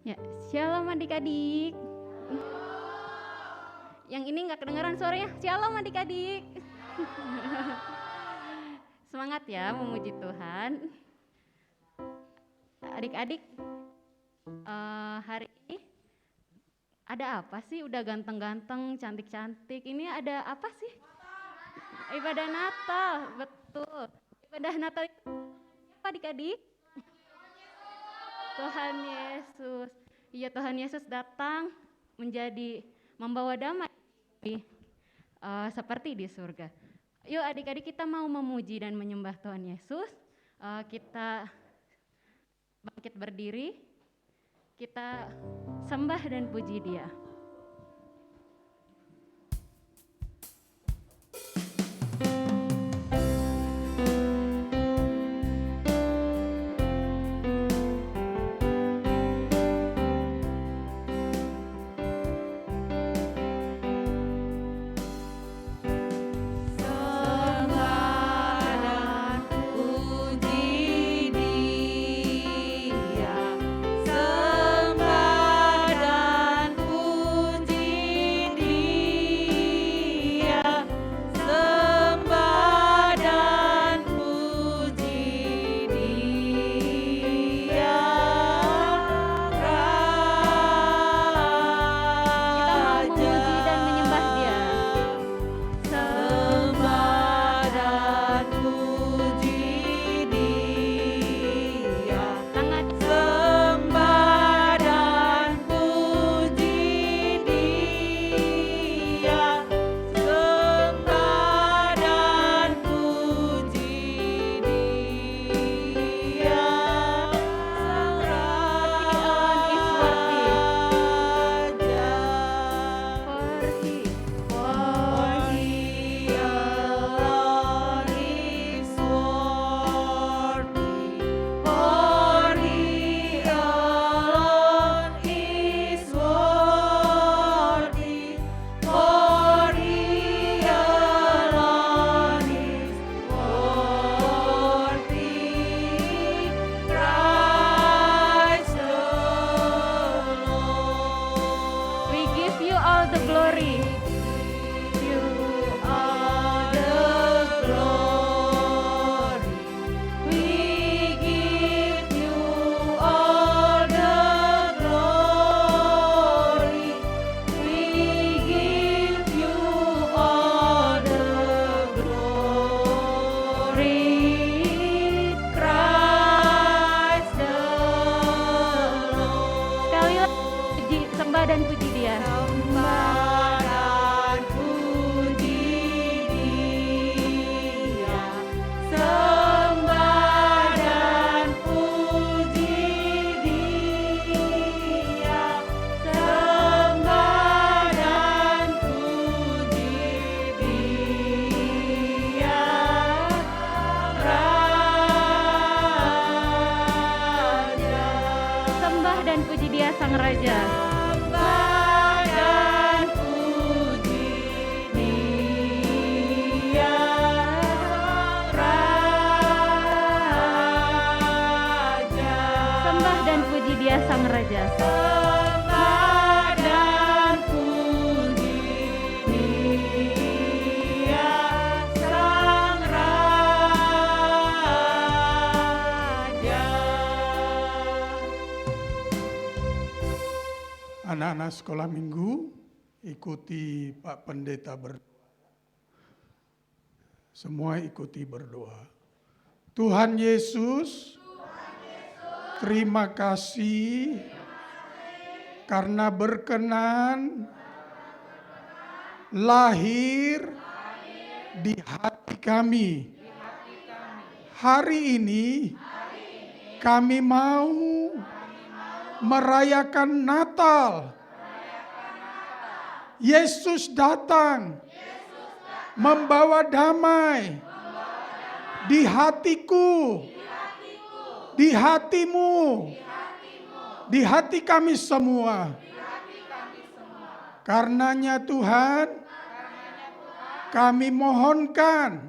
Ya, shalom adik-adik. Yang ini nggak kedengaran suaranya. Shalom adik-adik. Semangat ya memuji Tuhan. Adik-adik, hari ini ada apa sih? Udah ganteng-ganteng, cantik-cantik. Ini ada apa sih? Ibadah Natal, betul. Ibadah Natal itu apa adik-adik? Tuhan Yesus. Iya, Tuhan Yesus datang membawa damai seperti di surga. Yuk adik-adik, kita mau memuji dan menyembah Tuhan Yesus. Kita bangkit berdiri, kita sembah dan puji Dia. Anak-anak sekolah minggu, ikuti Pak Pendeta berdoa. Semua ikuti berdoa. Tuhan Yesus, terima kasih karena berkenan lahir di hati kami. Hari ini kami mau merayakan Natal. Yesus datang membawa damai di hatiku, di hatimu, di hati kami semua. Karenanya Tuhan, kami mohonkan,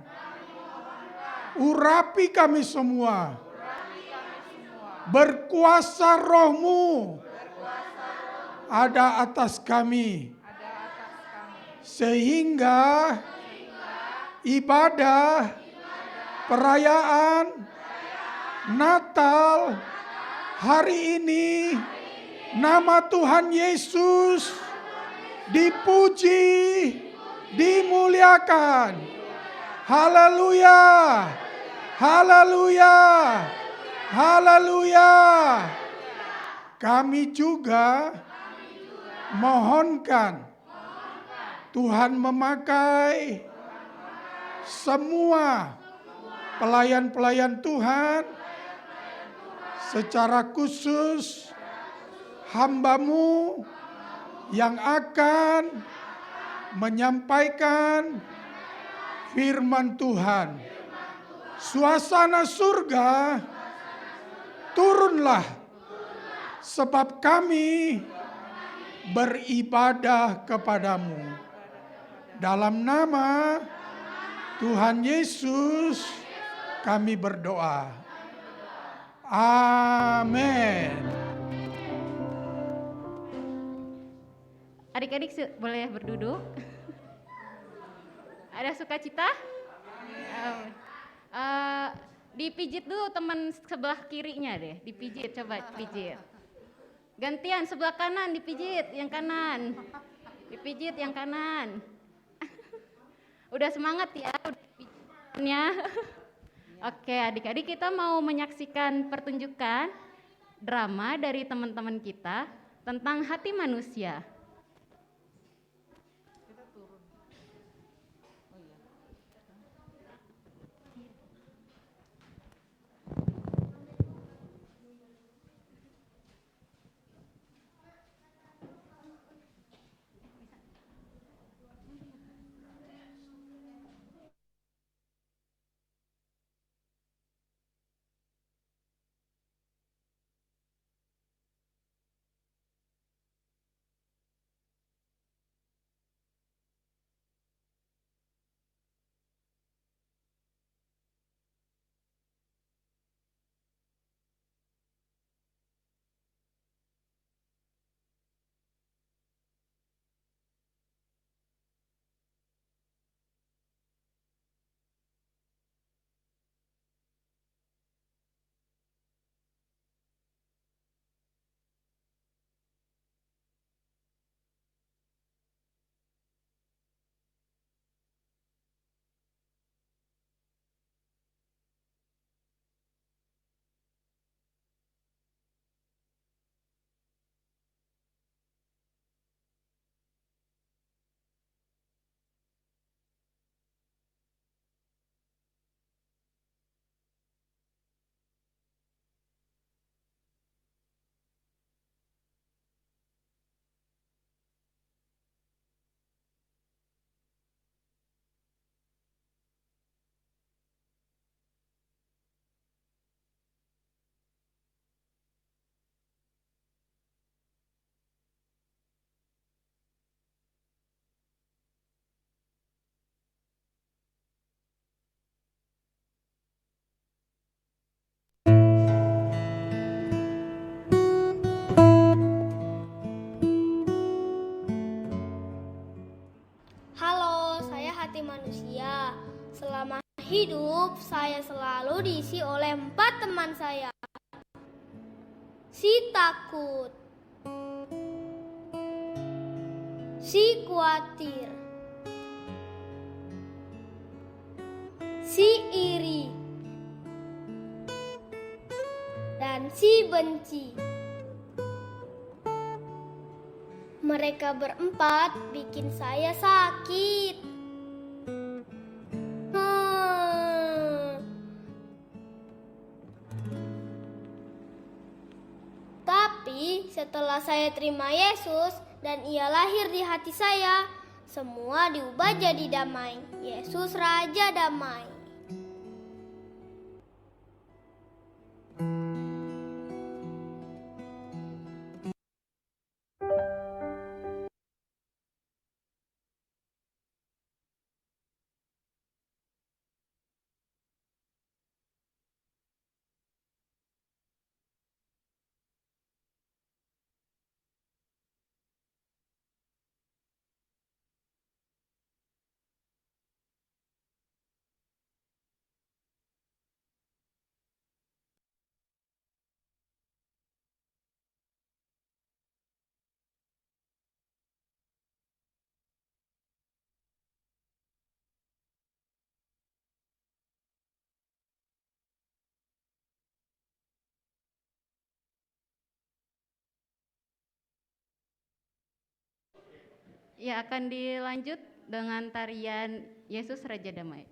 urapi kami semua. Berkuasa roh-Mu ada atas kami, sehingga ibadah perayaan Natal hari ini nama Tuhan Yesus dipuji, dimuliakan. Haleluya, haleluya, haleluya. Kami juga mohonkan Tuhan memakai semua pelayan-pelayan Tuhan, secara khusus hamba-Mu yang akan menyampaikan firman Tuhan. Suasana surga turunlah, sebab kami beribadah kepadamu. Dalam nama Tuhan Yesus kami berdoa. Amin. Adik-adik boleh berduduk. Ada sukacita? Dipijit dulu teman sebelah kirinya deh, dipijit, coba pijit. Gantian sebelah kanan dipijit, yang kanan. Dipijit yang kanan. Udah semangat ya, udah pijitnya. Oke, adik-adik, kita mau menyaksikan pertunjukan drama dari teman-teman kita tentang hati manusia. Halo, saya Hati Manusia. Selama hidup, saya selalu diisi oleh 4 teman saya. Si takut, si khawatir, si iri, dan si benci. Mereka berempat bikin saya sakit. Tapi setelah saya terima Yesus dan Ia lahir di hati saya, semua diubah jadi damai. Yesus Raja Damai. Ya, akan dilanjut dengan tarian Yesus Raja Damai.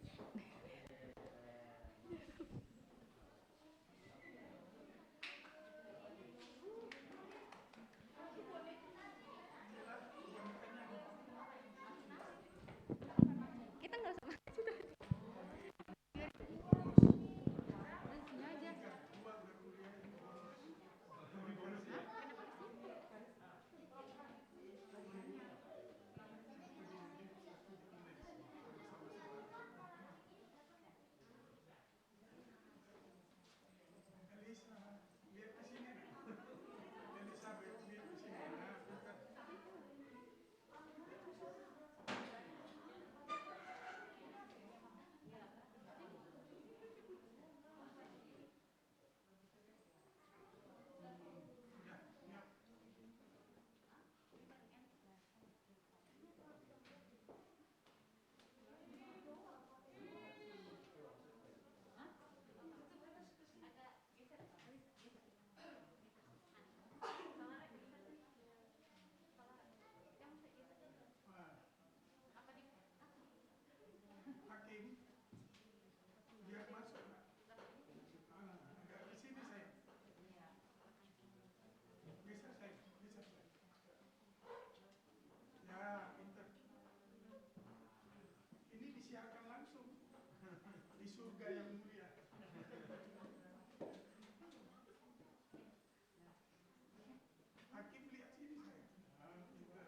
Kita nggak usah Hakim, biar masuk. Agak ke sini saya. Bisa saya, bisa saya. Ya, pintar. Ini disiarkan langsung di surga yang mulia. Hakim lihat sini saya. Pintar.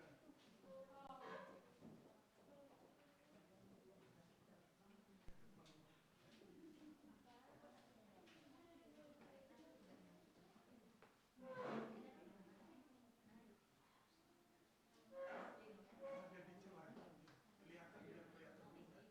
Jadi celah. Kelihatan biar kelihatan muda.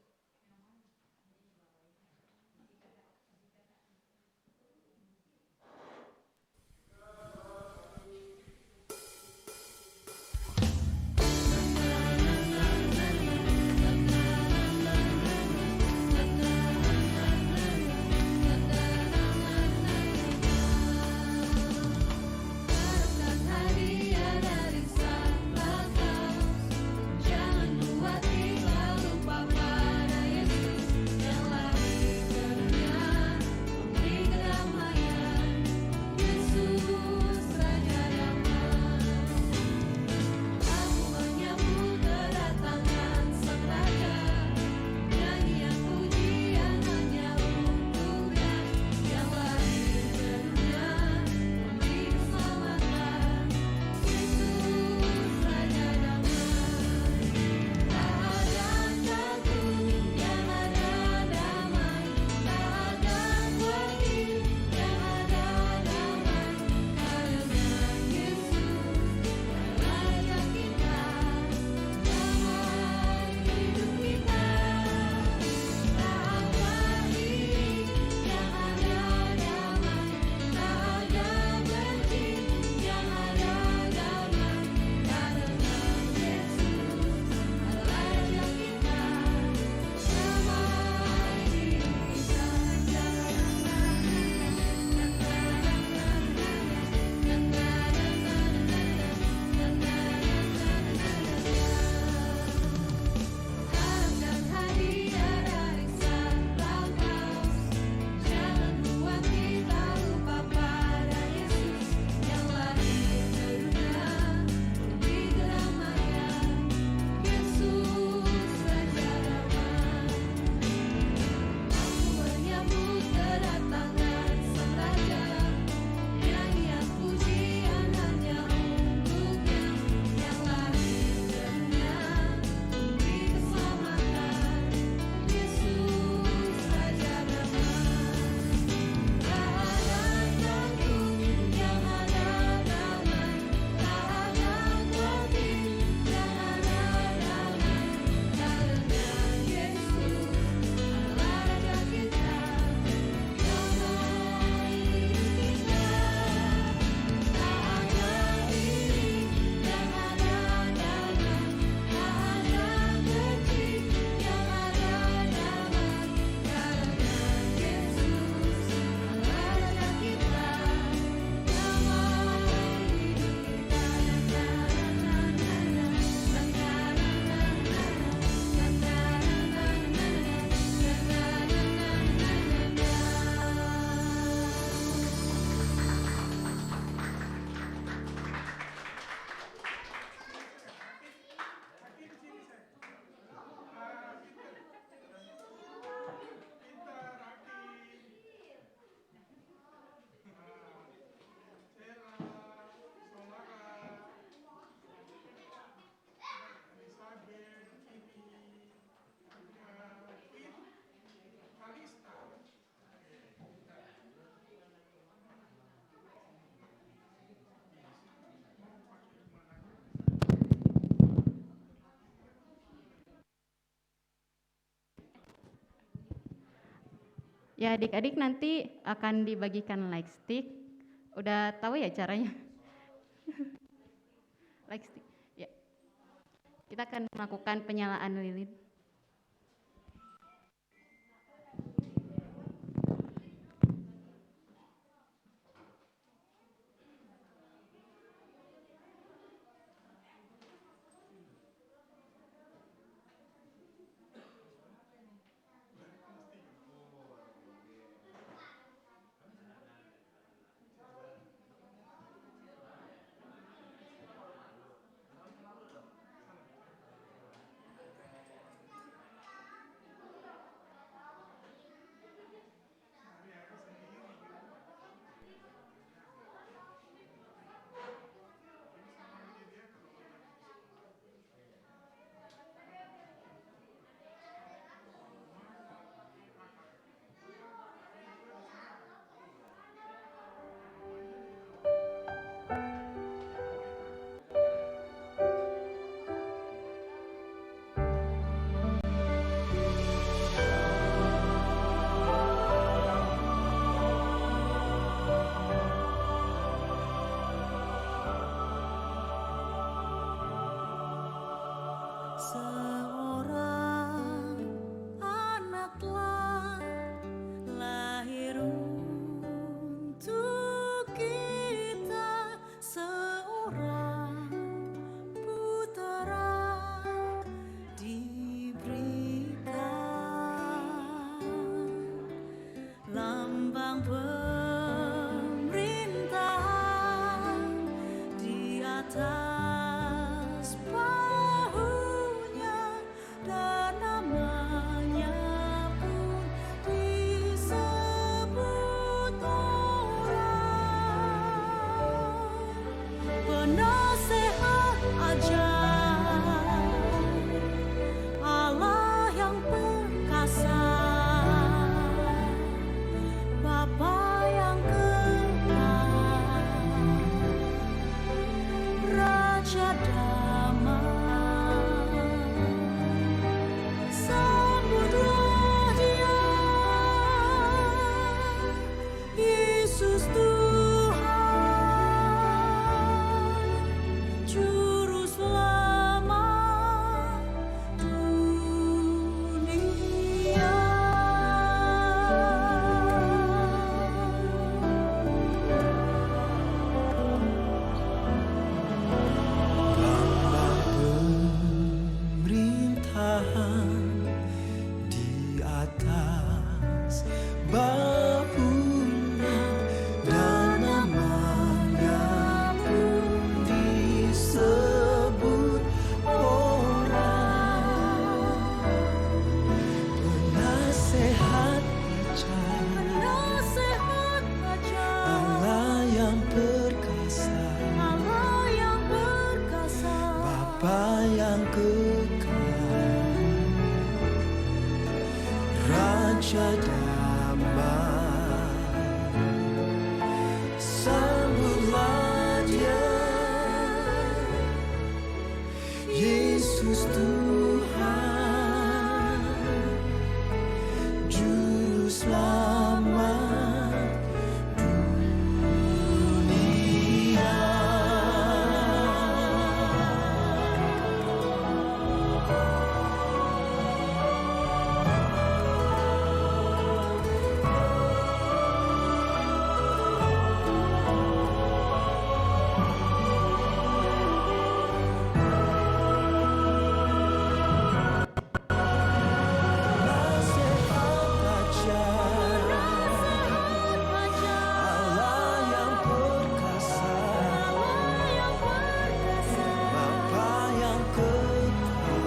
Ya adik-adik nanti akan dibagikan light stick. Udah tahu ya caranya? Light stick. Ya. Kita akan melakukan penyalaan lilin. Seorang anaklah lahir untuk kita, seorang putera diberikan, lambang pemerintahan di atas bahunya, dan namanya pun disebut orang penasehat ajaib, Allah yang perkasa, Bapa yang kekal, Raja damai. Sambutlah Dia, Yesus Tuhan, Juru Selamat dunia. Pemerintahan di atas bahunya, dan namanya pun disebut orang penasehat ajaib, Allah yang perkasa, Bapa yang kekal, Raja damai. Sambutlah Dia, Yesus Tuhan, Juru Selamat dunia. Allah yang perkasa, Bapa yang kekal,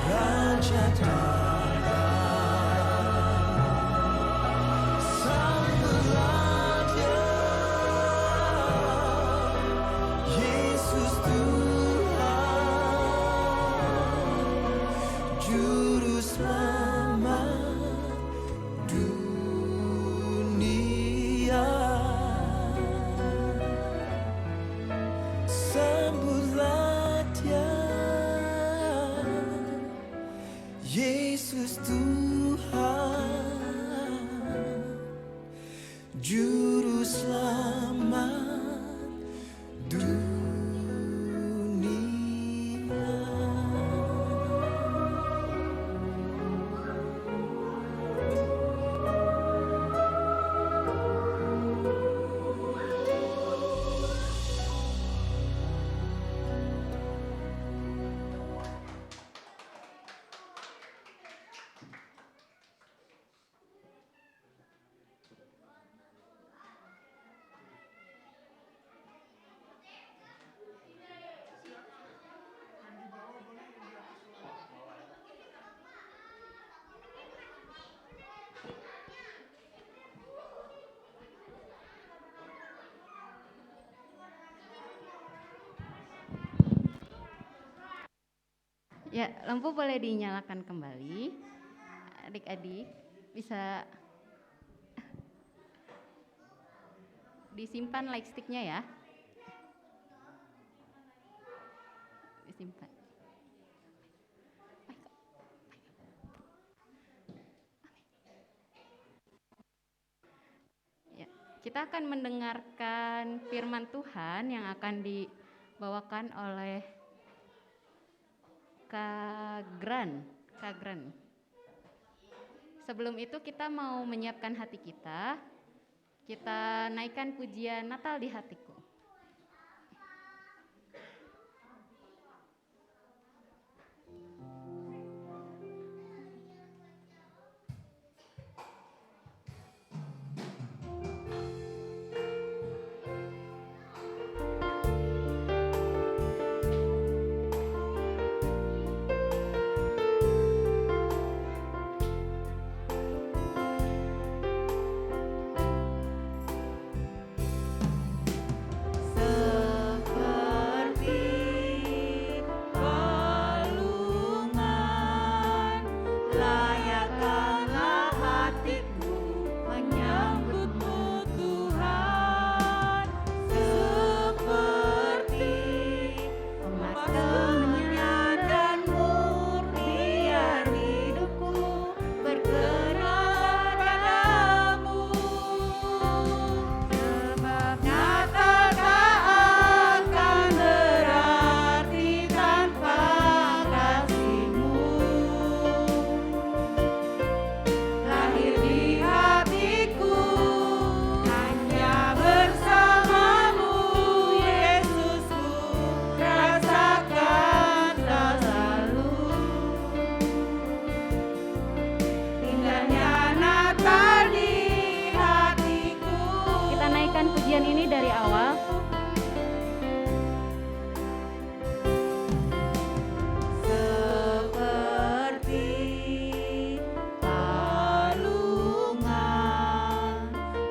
Raja damai. Sambutlah Dia, Yesus Tuhan, Juru Selamat dunia. Sambutlah Dia, Yesus Tuhan, Juru selamat dunia. Ya, lampu boleh dinyalakan kembali. Adik-adik bisa disimpan light stick-nya ya. Disimpan. Ya, kita akan mendengarkan firman Tuhan yang akan dibawakan oleh Kak Gran. Sebelum itu kita mau menyiapkan hati kita. Kita naikkan pujian Natal di hatiku. Pujian ini dari awal. Seperti palungan,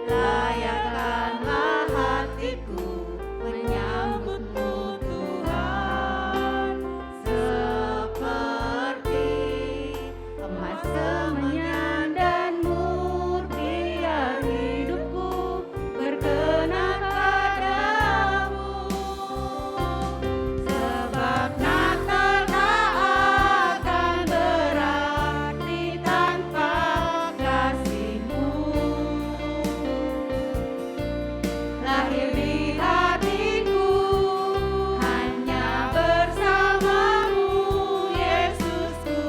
layakkanlah hatiku menyambutmu Tuhan. Seperti emas kemenyan dan murni hidupku berkenan padamu. Sebab Natal tak akan berarti tanpa kasih-Mu. Lahir di hatiku hanya bersama-Mu, Yesusku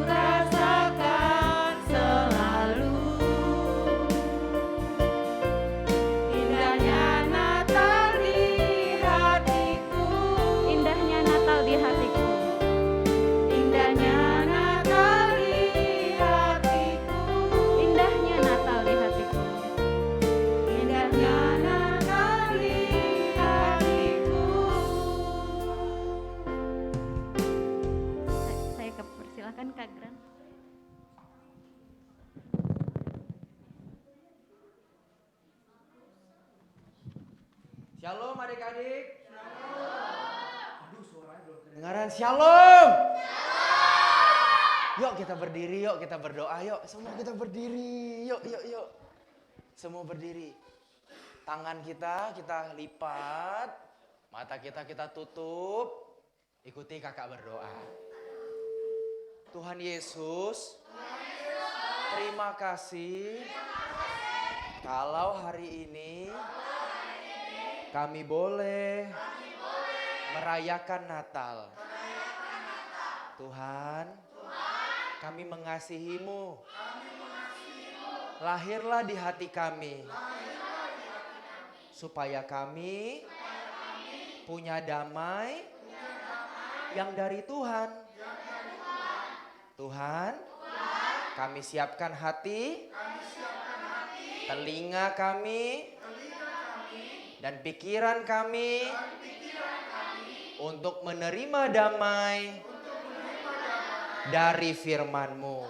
rasakan selalu. Indahnya Natal di hatiku. Indahnya Natal di hatiku. Indahnya Natal di hatiku. Indahnya Natal di hatiku. Indahnya Natal di hatiku. Saya persilakan Kak Gran. Shalom adik-adik. Aduh, suaranya belum kedengaran. Shalom. Yuk kita berdiri, yuk kita berdoa, yuk. Semua kita berdiri, yuk. Semua berdiri. Tangan kita lipat, mata kita tutup. Ikuti kakak berdoa. Tuhan Yesus, Terima kasih. Kalau hari ini kami boleh merayakan Natal. Tuhan, kami mengasihi-Mu. Lahirlah di hati kami. Supaya kami punya damai yang dari Tuhan. Tuhan, kami siapkan hati, telinga kami, dan pikiran kami untuk menerima damai dari firman-Mu.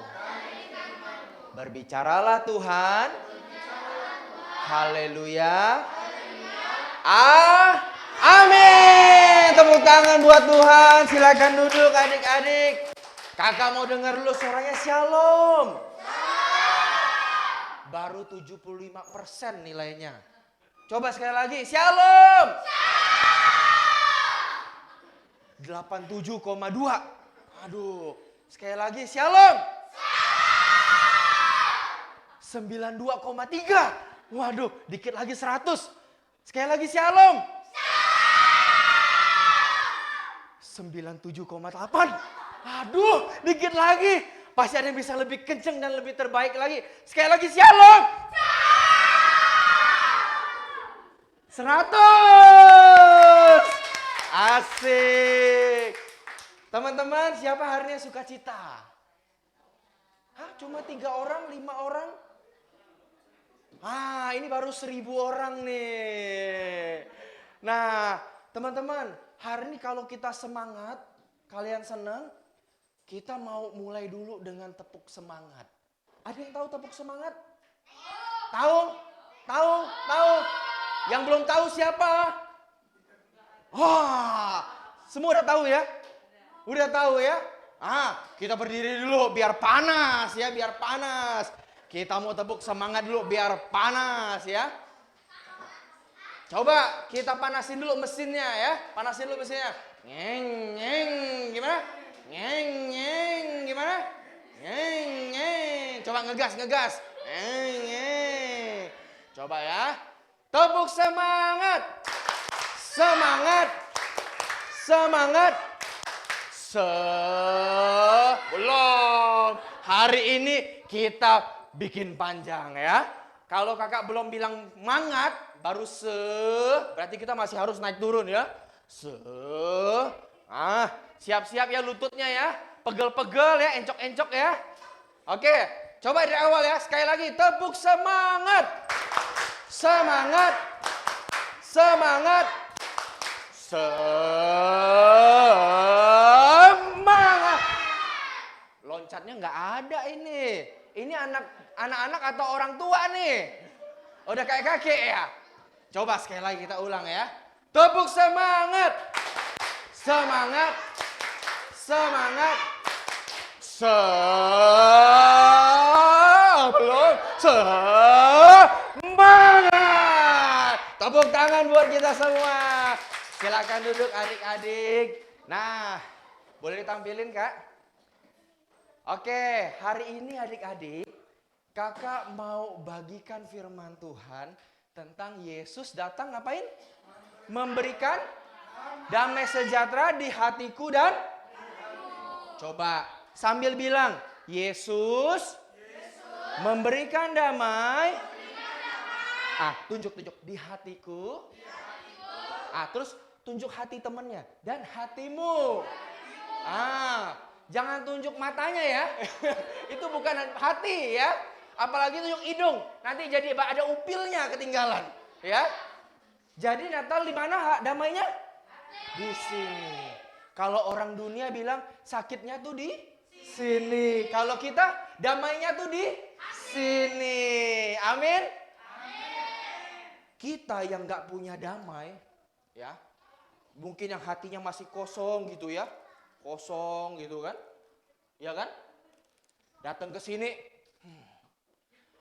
Berbicaralah Tuhan. Haleluya. Amin. Tepuk tangan buat Tuhan. Silakan duduk adik-adik. Kakak mau dengar dulu suaranya shalom. Baru 75% nilainya. Coba sekali lagi, shalom. 87,2. Aduh, sekali lagi, shalom. 92,3. Waduh, dikit lagi 100. Sekali lagi, shalom. 97,8. Aduh, dikit lagi. Pasti ada yang bisa lebih kenceng dan lebih terbaik lagi. Sekali lagi, shalom. 100. Asik. Teman-teman, siapa hari ini suka cita? Hah, cuma 3 orang, 5 orang? Ini baru 1000 orang nih. Nah, teman-teman, hari ini kalau kita semangat, kalian senang, kita mau mulai dulu dengan tepuk semangat. Ada yang tahu tepuk semangat? Tahu? Tahu? Tahu? Yang belum tahu siapa? Wah, semua udah tahu ya? Udah tahu ya? Kita berdiri dulu biar panas ya, biar panas. Kita mau tepuk semangat dulu biar panas ya. Coba kita panasin dulu mesinnya ya. Panasin dulu mesinnya. Ngeng, ngeng, gimana? Ngeng, ngeng, gimana? Ngeng, ngeng. Coba ngegas, ngegas. Ngeng, ngeng. Coba ya. Tepuk semangat. Semangat. Semangat. Belum. Hari ini kita bikin panjang ya. Kalau kakak belum bilang mangat, baru berarti kita masih harus naik turun ya. Siap-siap ya lututnya ya. Pegel-pegel ya, encok-encok ya. Oke, coba dari awal ya. Sekali lagi, tepuk semangat. Semangat. Semangat. Semangat. Loncatnya nggak ada ini. Ini anak-anak atau orang tua nih. Udah kayak kakek ya. Coba sekali lagi kita ulang ya. Tepuk semangat. Semangat. Semangat. Belum. Semangat. Tepuk tangan buat kita semua. Silakan duduk adik-adik. Nah, boleh ditampilin Kak? Oke, hari ini adik-adik, kakak mau bagikan firman Tuhan tentang Yesus datang ngapain? Memberikan damai sejahtera di hatiku dan coba sambil bilang, Yesus memberikan damai. Tunjuk di hatiku. Terus tunjuk hati temannya dan hatimu. Jangan tunjuk matanya ya. Itu bukan hati ya. Apalagi tunjuk hidung. Nanti jadi ada upilnya ketinggalan, ya. Jadi Natal di mana damainya? Di sini. Kalau orang dunia bilang sakitnya tuh di sini. Kalau kita damainya tuh di sini. Amin. Kita yang nggak punya damai, ya. Mungkin yang hatinya masih kosong gitu ya. Kosong gitu kan. Ya kan? Datang ke sini.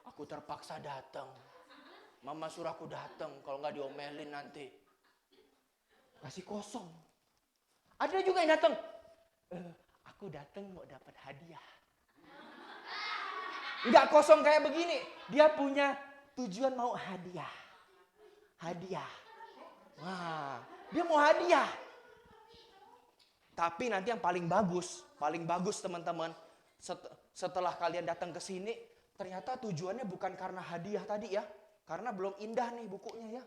Aku terpaksa datang. Mama suruh aku datang. Kalau nggak diomelin nanti. Masih kosong. Ada juga yang datang. Aku datang mau dapat hadiah. Nggak kosong kayak begini. Dia punya tujuan mau hadiah. Hadiah. Wah, dia mau hadiah. Tapi nanti yang paling bagus teman-teman. Setelah kalian datang ke sini, ternyata tujuannya bukan karena hadiah tadi ya. Karena belum indah nih bukunya ya.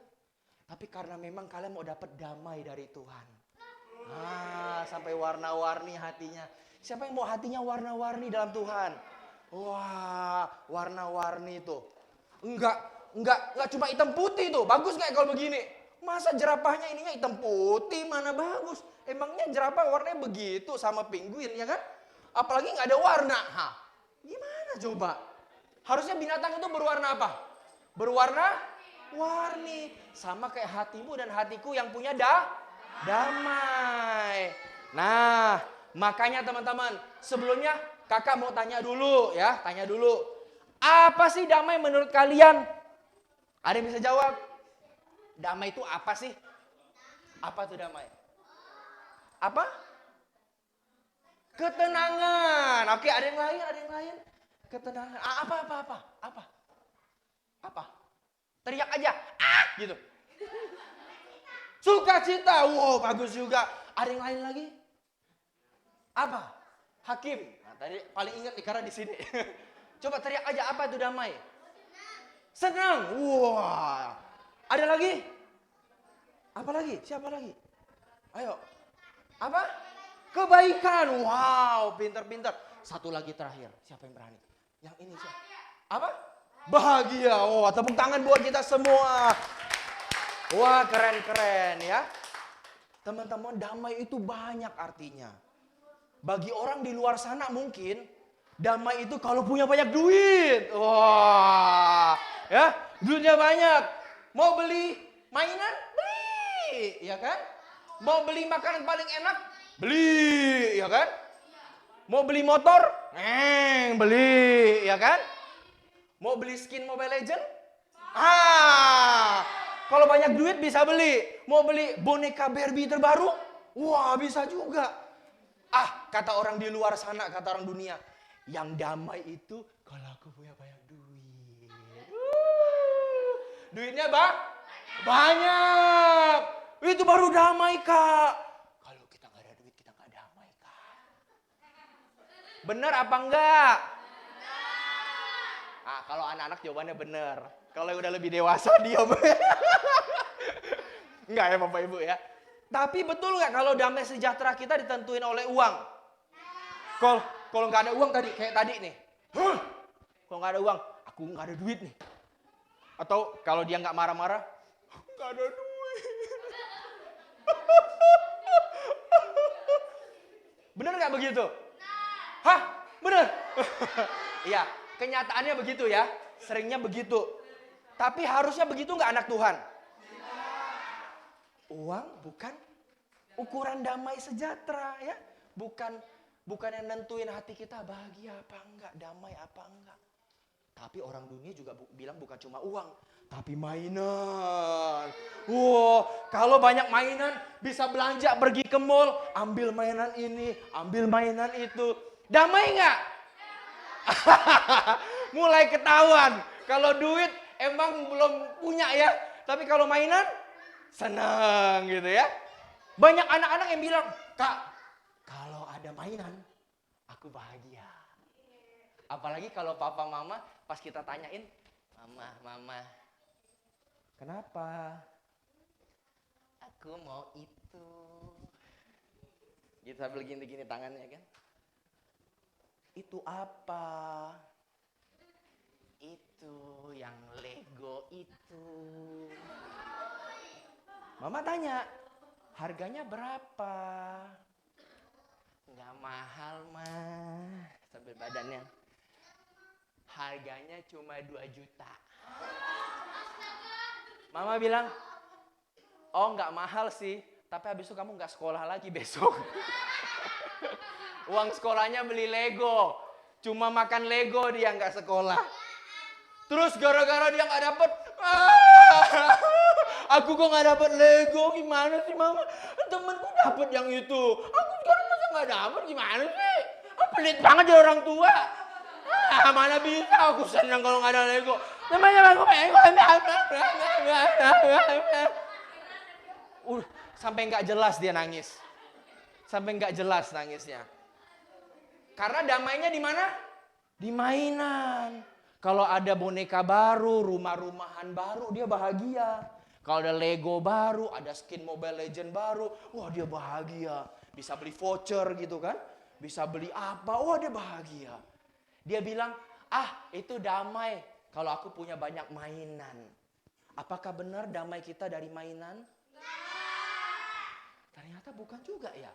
Tapi karena memang kalian mau dapat damai dari Tuhan. Nah, sampai warna-warni hatinya. Siapa yang mau hatinya warna-warni dalam Tuhan? Wah, warna-warni itu. Enggak cuma hitam putih tuh. Bagus nggak kalau begini? Masa jerapahnya ininya hitam putih, mana bagus? Emangnya jerapah warnanya begitu sama penguin ya kan? Apalagi nggak ada warna. Hah, gimana coba? Harusnya binatang itu berwarna apa? Berwarna-warni. Sama kayak hatimu dan hatiku yang punya damai. Nah, makanya teman-teman, sebelumnya kakak mau tanya dulu ya, tanya dulu. Apa sih damai menurut kalian? Ada yang bisa jawab? Damai itu apa sih? Apa tuh damai? Apa? Ketenangan. Oke, ada yang lain? Ketenangan. Apa? Teriak aja. Ah, gitu. Sukacita. Wow, bagus juga. Ada yang lain lagi? Apa? Hakim. Nah, tadi paling ingat nih karena di sini. Coba teriak aja, apa itu damai? Senang. Wah. Ada lagi? Apa lagi? Siapa lagi? Ayo. Apa? Kebaikan. Wow, pintar-pintar. Satu lagi terakhir. Siapa yang berani? Yang ini siapa? Apa? Bahagia. Oh, tepuk tangan buat kita semua. Wah, keren-keren ya. Teman-teman, damai itu banyak artinya. Bagi orang di luar sana mungkin damai itu kalau punya banyak duit. Wah, ya, duitnya banyak. Mau beli mainan? Beli, ya kan? Mau beli makanan paling enak? Beli, ya kan? Mau beli motor? Beli, ya kan? Mau beli skin Mobile Legend? Kalau banyak duit bisa beli. Mau beli boneka Barbie terbaru? Wah, bisa juga. Kata orang di luar sana, kata orang dunia, yang damai itu kalau aku punya banyak duit. Duitnya banyak. Itu baru damai, Kak. Kalau kita nggak ada duit, kita nggak damai, Kak. Bener apa enggak? Kalau anak-anak jawabannya bener. Kalau yang udah lebih dewasa diam. Enggak ya Bapak Ibu ya. Tapi betul nggak kalau damai sejahtera kita ditentuin oleh uang? Kalau nggak ada uang tadi, kayak tadi nih. Kalau nggak ada uang, aku nggak ada duit nih. Atau kalau dia nggak marah-marah, nggak ada duit. Bener nggak begitu? Hah? Bener? Iya, kenyataannya begitu ya. Seringnya begitu. Tapi harusnya begitu nggak anak Tuhan? Uang bukan ukuran damai sejahtera ya. Bukan yang nentuin hati kita bahagia apa enggak, damai apa enggak. Tapi orang dunia juga bilang bukan cuma uang, tapi mainan. Wow, kalau banyak mainan bisa belanja, pergi ke mall, ambil mainan ini, ambil mainan itu. Damai enggak? Mulai ketahuan. Kalau duit emang belum punya ya, tapi kalau mainan senang gitu ya. Banyak anak-anak yang bilang, "Kak, kalau ada mainan, aku bahagia." Apalagi kalau papa mama pas kita tanyain, Mama, kenapa? Aku mau itu. Gitu sambil gini-gini tangannya kan. Itu apa? Itu yang Lego itu. Mama tanya, harganya berapa? Nggak mahal mah, sambil badannya. Harganya cuma 2 juta. Mama bilang, oh nggak mahal sih, tapi habis itu kamu nggak sekolah lagi besok. Uang sekolahnya beli Lego, cuma makan Lego dia nggak sekolah. Terus gara-gara dia nggak dapet, aku kok nggak dapet Lego, gimana sih Mama? Temenku dapet yang itu, aku sekarang masa nggak dapet, gimana sih? Pelit banget jadi orang tua. Mana bisa aku senang kalau nggak ada Lego. Namanya aku sampai nggak jelas dia nangis. Sampai nggak jelas nangisnya. Karena damainya di mana? Di mainan. Kalau ada boneka baru, rumah-rumahan baru, dia bahagia. Kalau ada Lego baru, ada skin Mobile Legend baru, wah dia bahagia. Bisa beli voucher gitu kan. Bisa beli apa, wah dia bahagia. Dia bilang, itu damai kalau aku punya banyak mainan. Apakah benar damai kita dari mainan? Ternyata bukan juga ya.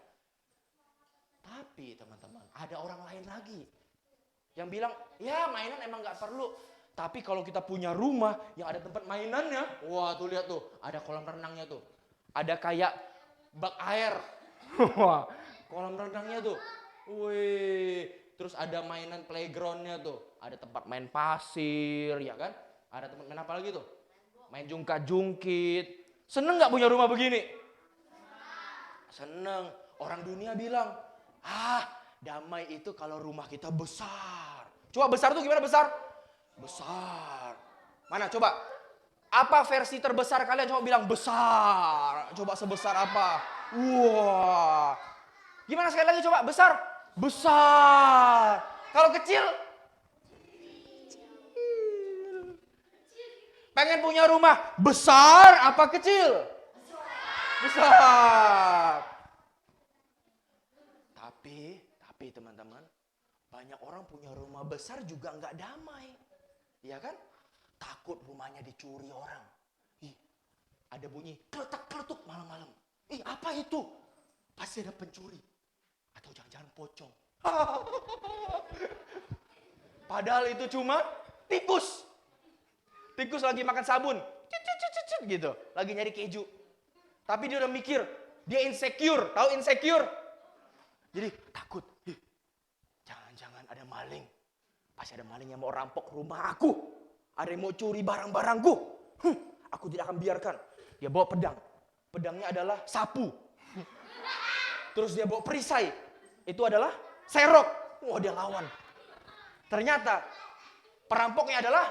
Tapi teman-teman, ada orang lain lagi. Yang bilang, ya mainan emang gak perlu. Tapi kalau kita punya rumah yang ada tempat mainannya. Wah tuh lihat tuh, ada kolam renangnya tuh. Ada kayak bak air. Wah, kolam renangnya tuh. Wih, terus ada mainan playgroundnya tuh. Ada tempat main pasir, ya kan? Ada tempat main apa lagi tuh? Main jungkat-jungkit. Seneng gak punya rumah begini? Seneng. Orang dunia bilang, damai itu kalau rumah kita besar. Coba besar tuh gimana besar? Besar. Mana coba? Apa versi terbesar kalian? Coba bilang besar. Coba sebesar apa? Wah. Gimana sekali lagi coba? Besar? Besar. Kalau kecil? Pengen punya rumah besar apa kecil? Besar. Tapi teman-teman, banyak orang punya rumah besar juga nggak damai. Iya kan? Takut rumahnya dicuri orang. Ada bunyi kletak-kletuk malam-malam. Apa itu? Pasti ada pencuri. Atau jangan-jangan pocong. Padahal itu cuma tikus. Tikus lagi makan sabun. Gitu. Lagi nyari keju. Tapi dia udah mikir. Dia insecure. Tahu insecure? Jadi takut. Jangan-jangan ada maling. Pasti ada maling yang mau rampok rumah aku. Ada yang mau curi barang-barangku. Aku tidak akan biarkan. Dia bawa pedang. Pedangnya adalah sapu. Terus dia bawa perisai. Itu adalah serok. Wah dia lawan. Ternyata perampoknya adalah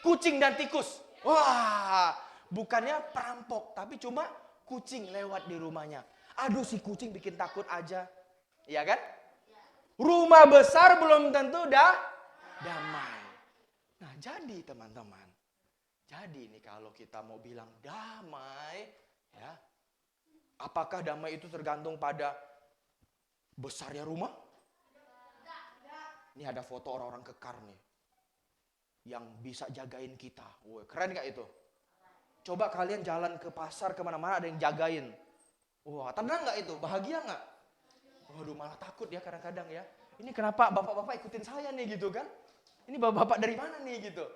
kucing dan tikus. Wah bukannya perampok. Tapi cuma kucing lewat di rumahnya. Aduh si kucing bikin takut aja. Iya kan? Rumah besar belum tentu damai. Nah jadi teman-teman. Jadi nih kalau kita mau bilang damai. Ya, apakah damai itu tergantung pada besarnya rumah? Ini ada foto orang-orang kekar nih. Yang bisa jagain kita. Wah, keren gak itu? Coba kalian jalan ke pasar kemana-mana ada yang jagain. Wah tenang gak itu? Bahagia gak? Waduh malah takut ya kadang-kadang ya. Ini kenapa bapak-bapak ikutin saya nih gitu kan? Ini bapak-bapak dari mana nih gitu.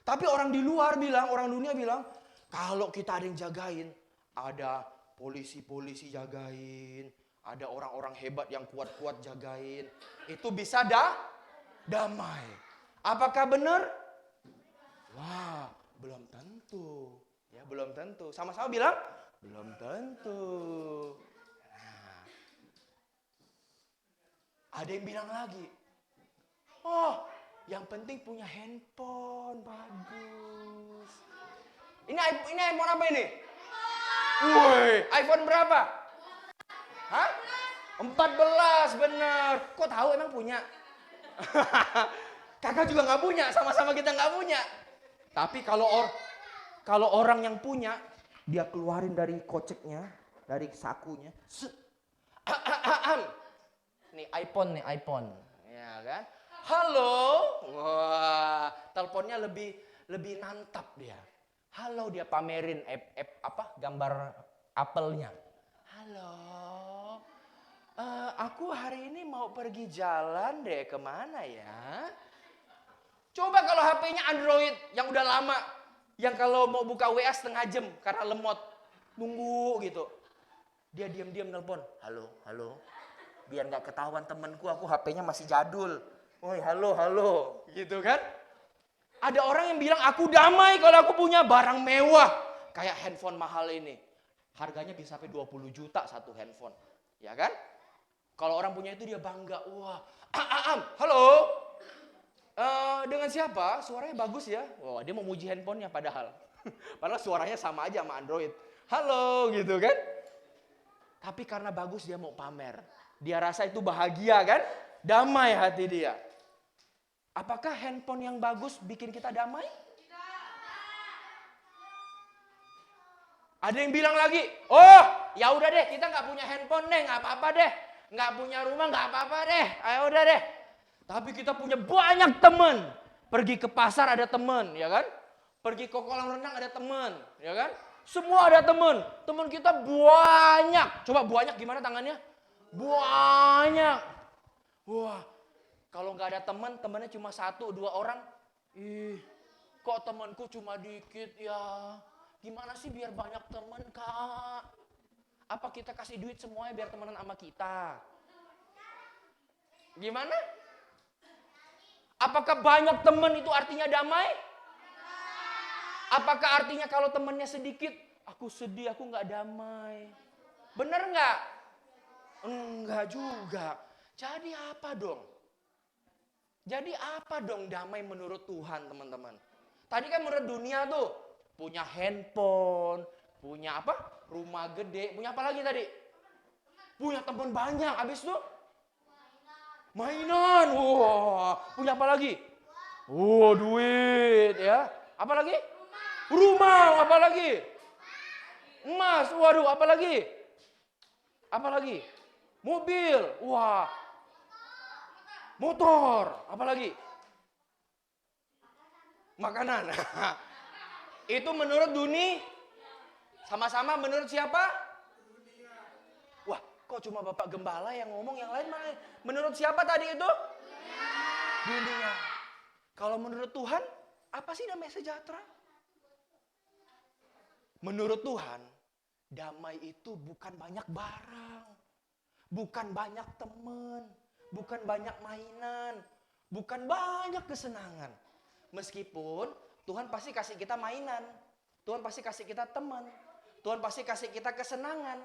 Tapi orang di luar bilang, orang dunia bilang, kalau kita ada yang jagain, ada polisi-polisi jagain, ada orang-orang hebat yang kuat-kuat jagain, itu bisa damai. Apakah benar? Wah, belum tentu. Ya, belum tentu. Sama-sama bilang, belum tentu. Ada yang bilang lagi, yang penting punya handphone, bagus. Ini iPhone apa ini? Woi, iPhone berapa? Hah? 14, bener. Kok tahu emang punya? Kakak juga nggak punya, sama-sama kita nggak punya. Tapi kalau orang yang punya, dia keluarin dari koceknya, dari sakunya. Nih iPhone. Ya kan? Halo. Wah, teleponnya lebih nantap dia. Halo dia pamerin gambar apelnya. Halo. Aku hari ini mau pergi jalan deh, kemana ya? Coba kalau HP-nya Android yang udah lama, yang kalau mau buka WA setengah jam karena lemot, nunggu gitu. Dia diam-diam nelpon, halo. Biar nggak ketahuan temenku, aku HP-nya masih jadul. Woi, halo, gitu kan? Ada orang yang bilang aku damai kalau aku punya barang mewah. Kayak handphone mahal ini. Harganya bisa sampai 20 juta satu handphone. Ya kan? Kalau orang punya itu dia bangga. Wah, halo. Dengan siapa? Suaranya bagus ya. Wah, dia mau muji handphonenya padahal. Padahal suaranya sama aja sama Android. Halo gitu kan. Tapi karena bagus dia mau pamer. Dia rasa itu bahagia kan. Damai hati dia. Apakah handphone yang bagus bikin kita damai? Ada yang bilang lagi, oh ya udah deh kita nggak punya handphone deh, nggak apa-apa deh. Nggak punya rumah nggak apa-apa deh, ayo udah deh. Tapi kita punya banyak teman. Pergi ke pasar ada teman, ya kan? Pergi ke kolam renang ada teman, ya kan? Semua ada teman. Teman kita banyak. Coba banyak gimana tangannya? Banyak. Wah, kalau nggak ada teman, temannya cuma 1-2 orang. Ih, kok temanku cuma dikit ya? Gimana sih biar banyak teman, Kak? Apa kita kasih duit semuanya biar temenan sama kita? Gimana? Apakah banyak teman itu artinya damai? Apakah artinya kalau temannya sedikit, aku sedih, aku nggak damai? Bener nggak? Enggak juga. Jadi apa dong? Jadi apa dong damai menurut Tuhan, teman-teman? Tadi kan menurut dunia tuh, punya handphone, punya apa? Rumah gede, punya apa lagi tadi? Punya teman banyak, habis itu? Mainan. Wah, punya apa lagi? Oh, duit ya. Apa lagi? Rumah, apa lagi? Emas, waduh, apa lagi? Apa lagi? Mobil, wah. Motor, apa lagi? Makanan. Itu menurut dunia. Sama-sama menurut siapa? Wah, kok cuma Bapak Gembala yang ngomong, yang lain mana? Menurut siapa tadi itu? Dunia. Kalau menurut Tuhan, apa sih namanya sejahtera? Menurut Tuhan, damai itu bukan banyak barang, bukan banyak teman, bukan banyak mainan, bukan banyak kesenangan. Meskipun Tuhan pasti kasih kita mainan, Tuhan pasti kasih kita teman, Tuhan pasti kasih kita kesenangan,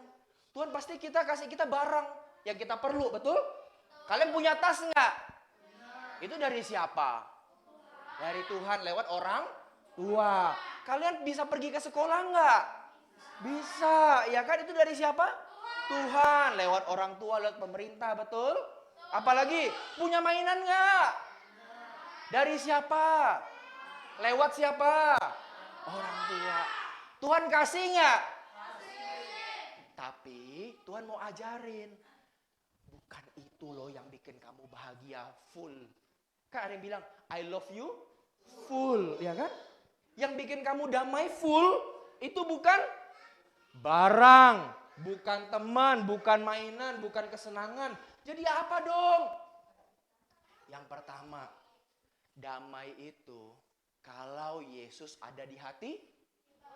Tuhan pasti kasih kita barang yang kita perlu, betul? Kalian punya tas nggak? Itu dari siapa? Dari Tuhan lewat orang tua. Kalian bisa pergi ke sekolah nggak? Bisa, ya kan? Itu dari siapa? Tuhan, lewat orang tua, lewat pemerintah, betul? Apalagi punya mainan nggak? Dari siapa? Lewat siapa? Orang tua. Tuhan kasih nggak? Tapi Tuhan mau ajarin. Bukan itu loh yang bikin kamu bahagia full. Kan ada yang bilang, I love you full, ya kan? Yang bikin kamu damai full, itu bukan barang, bukan teman, bukan mainan, bukan kesenangan. Jadi apa dong? Yang pertama, damai itu kalau Yesus ada di hati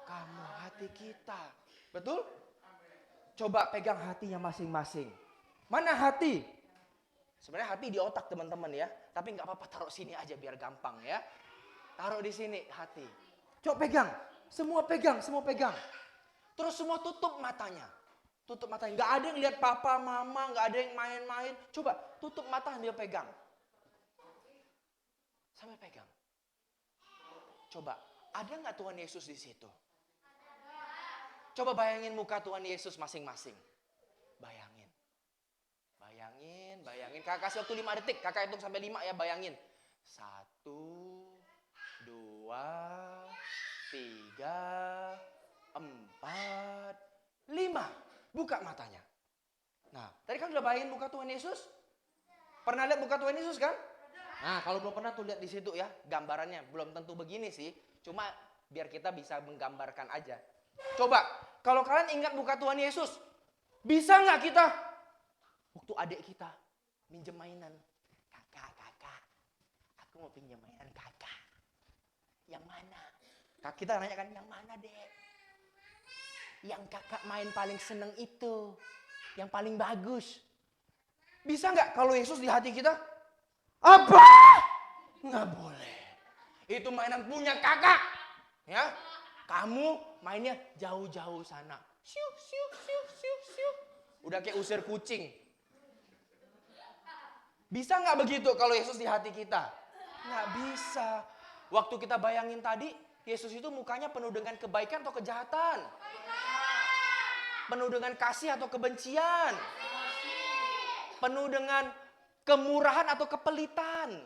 kamu, hati kita. Betul? Coba pegang hatinya masing-masing. Mana hati? Sebenarnya hati di otak teman-teman ya. Tapi nggak apa-apa, taruh sini aja biar gampang ya. Taruh di sini hati. Coba pegang. Semua pegang, semua pegang. Terus semua tutup matanya. Tutup matanya. Nggak ada yang lihat papa, mama, nggak ada yang main-main. Coba tutup mata sambil pegang. Sambil pegang. Coba, ada nggak Tuhan Yesus di situ? Coba bayangin muka Tuhan Yesus masing-masing. Bayangin. Bayangin, bayangin. Kakak kasih waktu 5 detik. Kakak hitung sampai 5 ya, bayangin. 1, 2, 3, 4, 5. Buka matanya. Nah, tadi kan udah bayangin muka Tuhan Yesus? Pernah lihat muka Tuhan Yesus kan? Nah, kalau belum pernah tuh lihat di situ ya, gambarannya. Belum tentu begini sih, cuma biar kita bisa menggambarkan aja. Coba, kalau kalian ingat muka Tuhan Yesus, bisa nggak kita waktu adik kita minjem mainan? Kakak, aku mau pinjam mainan kakak. Yang mana? Kak, kita nanya kan, yang mana dek? Yang kakak main paling seneng itu, yang paling bagus. Bisa nggak kalau Yesus di hati kita? Apa? Nggak boleh. Itu mainan punya kakak. Ya, kamu mainnya jauh-jauh sana. Siu, siu, siu, siu, siu. Udah kayak usir kucing. Bisa nggak begitu kalau Yesus di hati kita? Nggak bisa. Waktu kita bayangin tadi, Yesus itu mukanya penuh dengan kebaikan atau kejahatan? Penuh dengan kasih atau kebencian? Penuh dengan kemurahan atau kepelitan?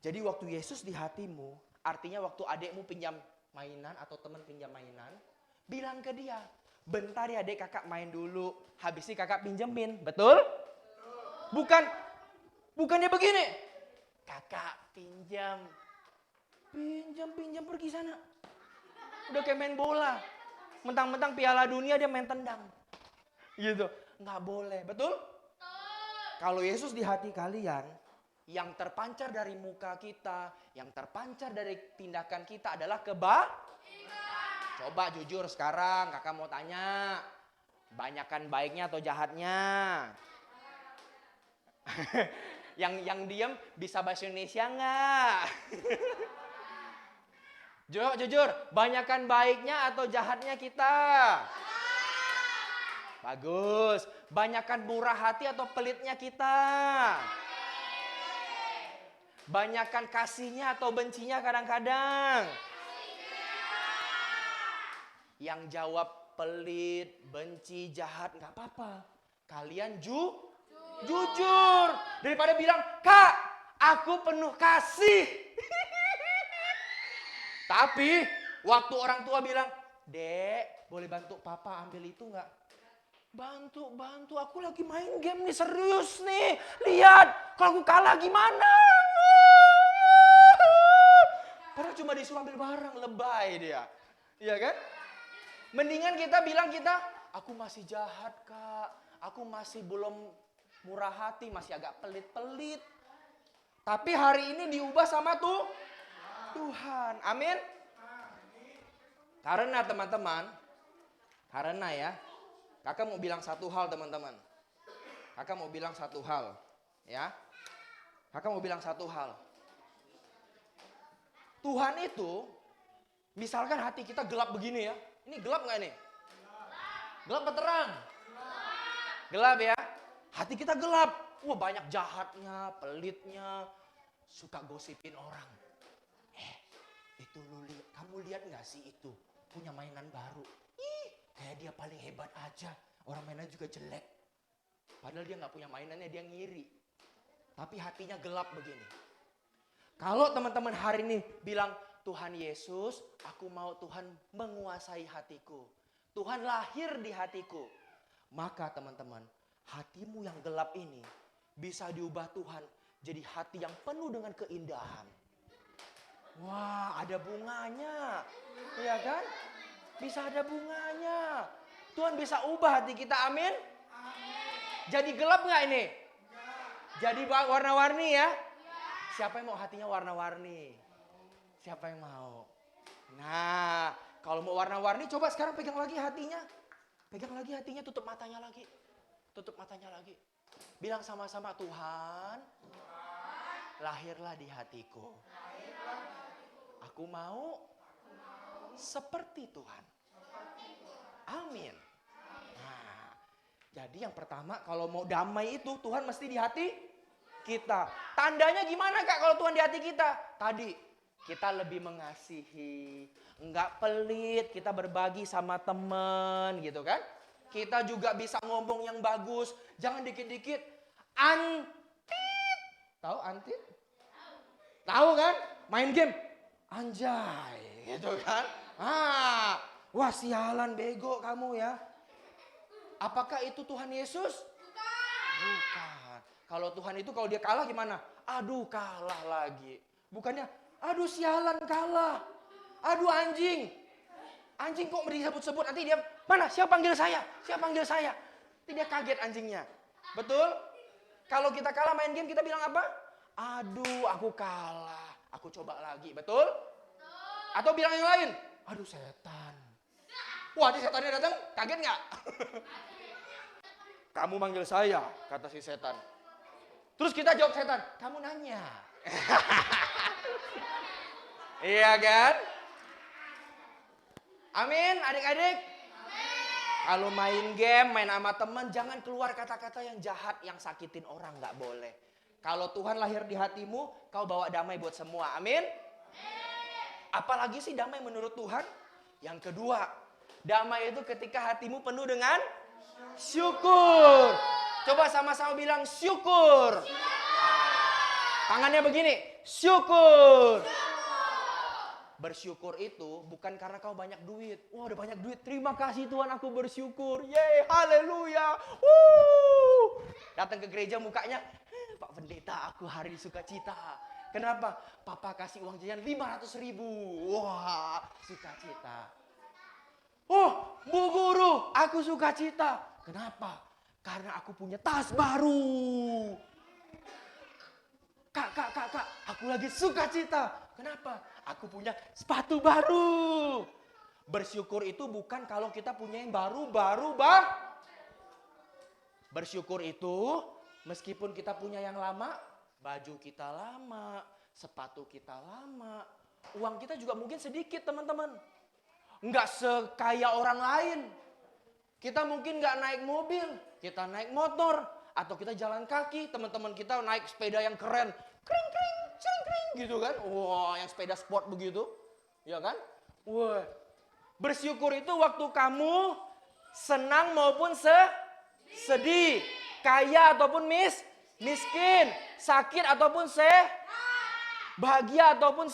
Jadi waktu Yesus di hatimu, artinya waktu adekmu pinjam mainan atau teman pinjam mainan, bilang ke dia, bentar ya dek, kakak main dulu, habis ini kakak pinjemin, betul? Bukannya begini, kakak pinjam pergi sana. Udah kayak main bola, mentang-mentang Piala Dunia dia main tendang, gitu, nggak boleh, betul? Kalau Yesus di hati kalian, yang terpancar dari muka kita, yang terpancar dari tindakan kita adalah Coba jujur sekarang, kakak mau tanya, banyakan baiknya atau jahatnya? yang diem bisa bahasa Indonesia nggak? Jujur, banyakan baiknya atau jahatnya kita? Bagus. Banyakan murah hati atau pelitnya kita? Banyakan kasihnya atau bencinya kadang-kadang? Yang jawab pelit, benci, jahat, nggak apa-apa. Kalian jujur. Daripada bilang, Kak, aku penuh kasih. Tapi waktu orang tua bilang, Dek, boleh bantu papa ambil itu nggak? Bantu, aku lagi main game nih, serius nih. Lihat, kalau aku kalah gimana? Padahal cuma disuruh ambil barang, lebay dia. Iya kan? Mendingan kita bilang aku masih jahat Kak. Aku masih belum murah hati, masih agak pelit-pelit. Tapi hari ini diubah sama Tuhan. Amin. Karena teman-teman, ya, kakak mau bilang satu hal teman-teman. Kakak mau bilang satu hal, ya. Kakak mau bilang satu hal. Tuhan itu, misalkan hati kita gelap begini ya. Ini gelap nggak ini? Gelap atau terang? Gelap ya. Hati kita gelap. Wah, banyak jahatnya, pelitnya, suka gosipin orang. Itu kamu lihat nggak sih itu punya mainan baru? Kayak dia paling hebat aja. Orang mainan juga jelek. Padahal dia nggak punya mainannya, dia ngiri. Tapi hatinya gelap begini. Kalau teman-teman hari ini bilang, Tuhan Yesus, aku mau Tuhan menguasai hatiku. Tuhan lahir di hatiku. Maka teman-teman, hatimu yang gelap ini bisa diubah Tuhan jadi hati yang penuh dengan keindahan. Wah, ada bunganya. Iya kan? Bisa ada bunganya. Tuhan bisa ubah hati kita, amin? Jadi gelap nggak ini? Jadi warna-warni ya? Siapa yang mau hatinya warna-warni? Siapa yang mau? Nah, kalau mau warna-warni coba sekarang pegang lagi hatinya. Pegang lagi hatinya, tutup matanya lagi. Tutup matanya lagi. Bilang sama-sama, Tuhan, lahirlah di hatiku. Aku mau seperti Tuhan. Amin. Nah, jadi yang pertama kalau mau damai itu Tuhan mesti di hati kita. Tandanya gimana Kak kalau Tuhan di hati kita? Tadi kita lebih mengasihi, enggak pelit, kita berbagi sama teman gitu kan. Kita juga bisa ngomong yang bagus, jangan dikit-dikit antit. Tahu antit? Tahu kan? Main game. Anjay, gitu kan? Wah sialan bego kamu ya. Apakah itu Tuhan Yesus? Bukan. Kalau Tuhan itu kalau dia kalah gimana? Aduh kalah lagi. Bukannya aduh sialan kalah. Aduh anjing. Anjing kok disebut-sebut, nanti dia mana? Siapa panggil saya? Siapa panggil saya? Nanti dia kaget anjingnya. Betul? Kalau kita kalah main game kita bilang apa? Aduh aku kalah. Aku coba lagi. Betul? Atau bilang yang lain? Aduh setan. Wah di setannya datang, kaget nggak? Kamu manggil saya, kata si setan. Terus kita jawab setan, kamu nanya. Iya kan? Amin, adik-adik. Kalau main game, main sama teman, jangan keluar kata-kata yang jahat, yang sakitin orang, nggak boleh. Kalau Tuhan lahir di hatimu, kau bawa damai buat semua. Amin. Apalagi sih damai menurut Tuhan? Yang kedua, damai itu ketika hatimu penuh dengan syukur. Coba sama-sama bilang syukur. Tangannya begini, syukur. Bersyukur itu bukan karena kau banyak duit. Wah, udah banyak duit. Terima kasih Tuhan, aku bersyukur. Yeay, haleluya. Datang ke gereja mukanya, Pak Pendeta, aku hari sukacita. Kenapa? Papa kasih uang jajan 500.000. Wah, sukacita. Oh, Bu Guru, aku sukacita. Kenapa? Karena aku punya tas baru. Kak, aku lagi sukacita. Kenapa? Aku punya sepatu baru. Bersyukur itu bukan kalau kita punya yang baru. Bersyukur itu meskipun kita punya yang lama, baju kita lama, sepatu kita lama, uang kita juga mungkin sedikit teman-teman. Nggak sekaya orang lain. Kita mungkin nggak naik mobil, kita naik motor, atau kita jalan kaki, teman-teman kita naik sepeda yang keren. Kring, kring, cing, kring, gitu kan. Wah, yang sepeda sport begitu. Ya kan? Wah. Bersyukur itu waktu kamu senang maupun sedih. Kaya ataupun miskin. Sakit ataupun bahagia ataupun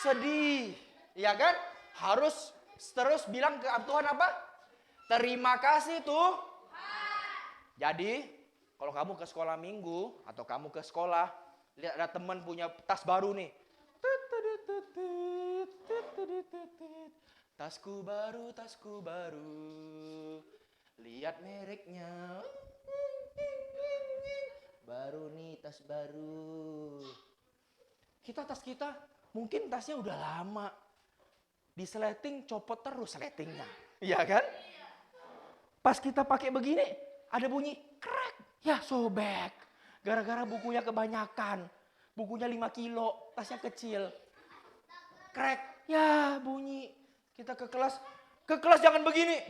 sedih. Ya kan? Harus terus bilang ke Tuhan apa? Terima kasih tuh. Jadi, kalau kamu ke sekolah minggu atau kamu ke sekolah, lihat ada teman punya tas baru nih. Tasku baru. Lihat mereknya. Baru nih, tas baru. Tas kita mungkin tasnya udah lama. Diseleting, copot terus seletingnya. Iya kan? Pas kita pakai begini, ada bunyi krek, ya sobek. Gara-gara bukunya kebanyakan. Bukunya 5 kilo, tasnya kecil. Krek, ya bunyi. Kita ke kelas jangan begini.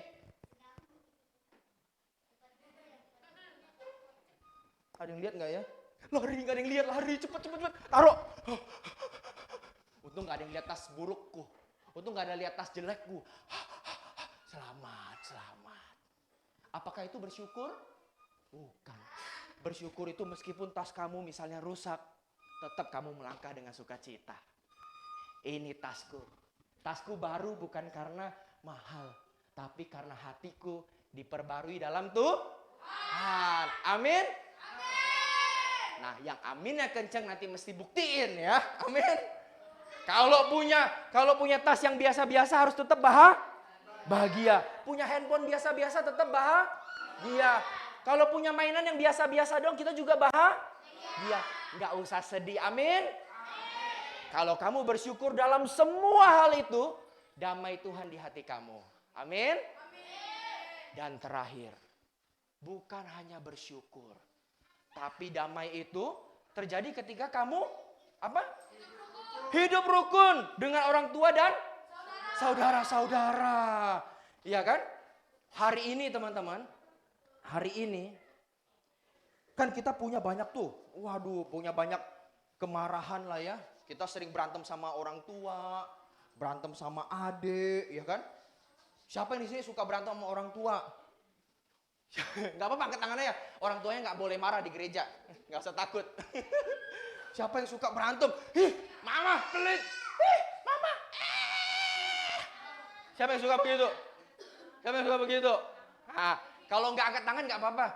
Ada yang lihat nggak ya? Lari, nggak ada yang lihat, lari, cepet. Taruh. Untung nggak ada yang lihat tas burukku. Untung nggak ada lihat tas jelekku. Selamat. Apakah itu bersyukur? Bukan. Bersyukur itu meskipun tas kamu misalnya rusak, tetap kamu melangkah dengan sukacita. Ini tasku. Tasku baru bukan karena mahal, tapi karena hatiku diperbarui dalam Tuhan. Amin. Nah, yang aminnya kenceng nanti mesti buktiin ya. Amin. Kalau punya tas yang biasa-biasa harus tetap bahagia. Punya handphone biasa-biasa tetap bahagia. Kalau punya mainan yang biasa-biasa dong, kita juga bahagia. Nggak usah sedih. Amin. Kalau kamu bersyukur dalam semua hal itu, damai Tuhan di hati kamu. Amin. Dan terakhir, bukan hanya bersyukur, tapi damai itu terjadi ketika kamu apa? Hidup rukun dengan orang tua dan saudara-saudara. Iya kan? Hari ini teman-teman, kan kita punya banyak tuh. Waduh, punya banyak kemarahan lah ya. Kita sering berantem sama orang tua, berantem sama adik, ya kan? Siapa yang di sini suka berantem sama orang tua? Gak apa-apa, angkat tangannya ya. Orang tuanya gak boleh marah di gereja. Gak usah takut. Siapa yang suka berantem? Mama pelit. Mama. Siapa yang suka begitu? Nah, kalau gak angkat tangan gak apa-apa.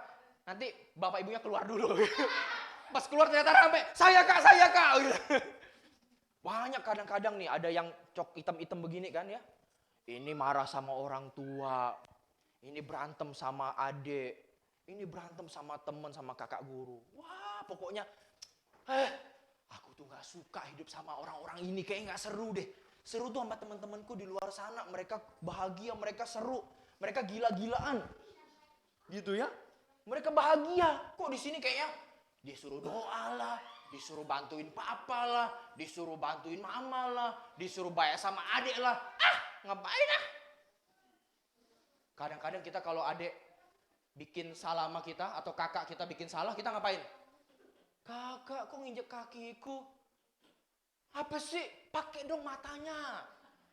Nanti bapak ibunya keluar dulu. Pas keluar ternyata rame. Saya kak. Banyak kadang-kadang nih ada yang cok hitam-hitam begini kan ya. Ini marah sama orang tua. Ini berantem sama adik. Ini berantem sama teman, sama kakak guru. Wah, pokoknya aku tuh gak suka hidup sama orang-orang ini. Kayaknya gak seru deh. Seru tuh sama teman-temanku di luar sana. Mereka bahagia, mereka seru. Mereka gila-gilaan. Gitu ya. Mereka bahagia. Kok di sini kayaknya disuruh doa lah. Disuruh bantuin papa lah. Disuruh bantuin mama lah. Disuruh bayar sama adik lah. Ngapain ah? Kadang-kadang kita kalau adik bikin salah sama kita atau kakak kita bikin salah, kita ngapain? Kakak kok nginjek kakiku? Apa sih? Pakai dong matanya.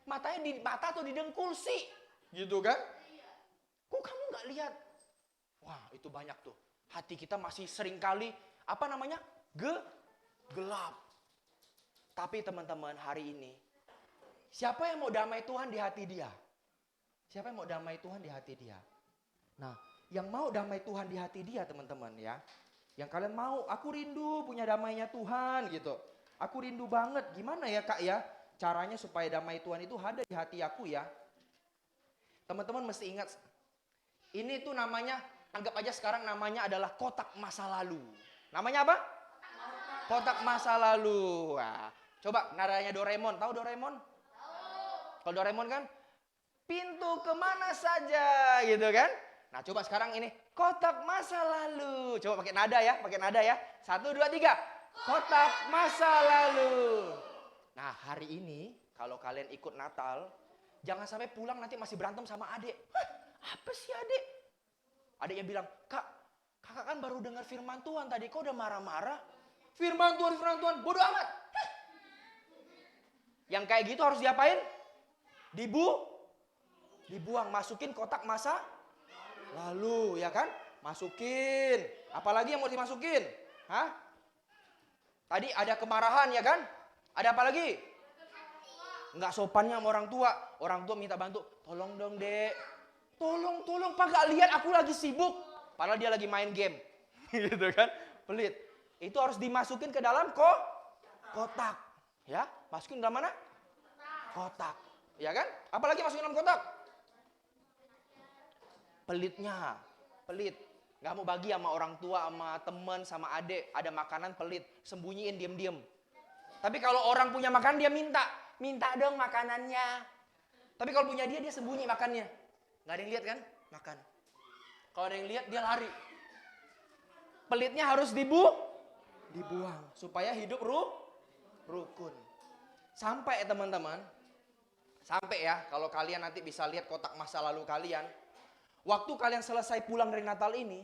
Matanya di mata atau di dengkul sih? Gitu kan? Kok kamu nggak lihat? Wah, itu banyak tuh. Hati kita masih sering kali, apa namanya? Gelap. Tapi teman-teman, hari ini, siapa yang mau damai Tuhan di hati dia? Siapa yang mau damai Tuhan di hati dia? Nah, yang mau damai Tuhan di hati dia, teman-teman ya. Yang kalian mau, aku rindu punya damainya Tuhan gitu. Aku rindu banget. Gimana ya Kak ya? Caranya supaya damai Tuhan itu ada di hati aku ya. Teman-teman mesti ingat. Ini tuh namanya, anggap aja sekarang namanya adalah kotak masa lalu. Namanya apa? Kotak masa lalu. Nah, coba nadanya Doraemon. Tahu Doraemon? Kalau Doraemon kan, pintu kemana saja gitu kan. Nah coba sekarang ini, kotak masa lalu. Coba pakai nada ya, pakai nada ya. 1, 2, 3. Kotak masa lalu. Nah hari ini, kalau kalian ikut Natal, jangan sampai pulang nanti masih berantem sama adik. Hah, apa sih adik? Adiknya bilang, kakak kan baru dengar firman Tuhan tadi, kok udah marah-marah? Firman Tuhan, bodoh amat. Hah. Yang kayak gitu harus diapain? Dibuang, masukin kotak masa lalu, ya kan? Masukin. Apalagi yang mau dimasukin? Hah? Tadi ada kemarahan, ya kan? Ada apa lagi? Nggak sopannya sama orang tua. Orang tua minta bantu. Tolong dong, Dek. Tolong, Pak. Gak lihat aku lagi sibuk. Padahal dia lagi main game. Gitu kan? Pelit. Itu harus dimasukin ke dalam kotak. Ya, masukin dalam mana? Kotak. Ya kan? Apalagi masukin dalam kotak? Pelit. Gak mau bagi sama orang tua, sama teman, sama adik. Ada makanan pelit. Sembunyiin diem-diem. Tapi kalau orang punya makanan dia minta. Minta dong makanannya. Tapi kalau punya dia sembunyi makannya. Gak ada yang lihat kan? Makan. Kalau ada yang lihat dia lari. Pelitnya harus dibuang. Supaya hidup rukun. Sampai teman-teman. Sampai ya. Kalau kalian nanti bisa lihat kotak masa lalu kalian. Waktu kalian selesai pulang dari Natal ini,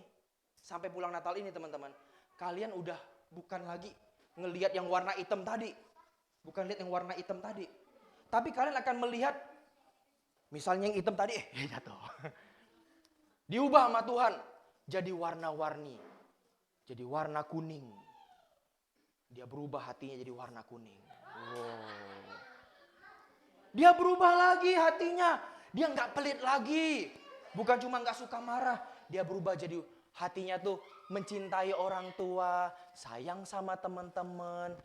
sampai pulang Natal ini teman-teman, kalian udah bukan lagi ngelihat yang warna hitam tadi. Bukan lihat yang warna hitam tadi. Tapi kalian akan melihat, misalnya yang hitam tadi, jatuh. Diubah sama Tuhan, jadi warna-warni. Jadi warna kuning. Dia berubah hatinya jadi warna kuning. Wow. Dia berubah lagi hatinya. Dia nggak pelit lagi. Bukan cuma nggak suka marah, dia berubah jadi hatinya tuh mencintai orang tua, sayang sama teman-teman,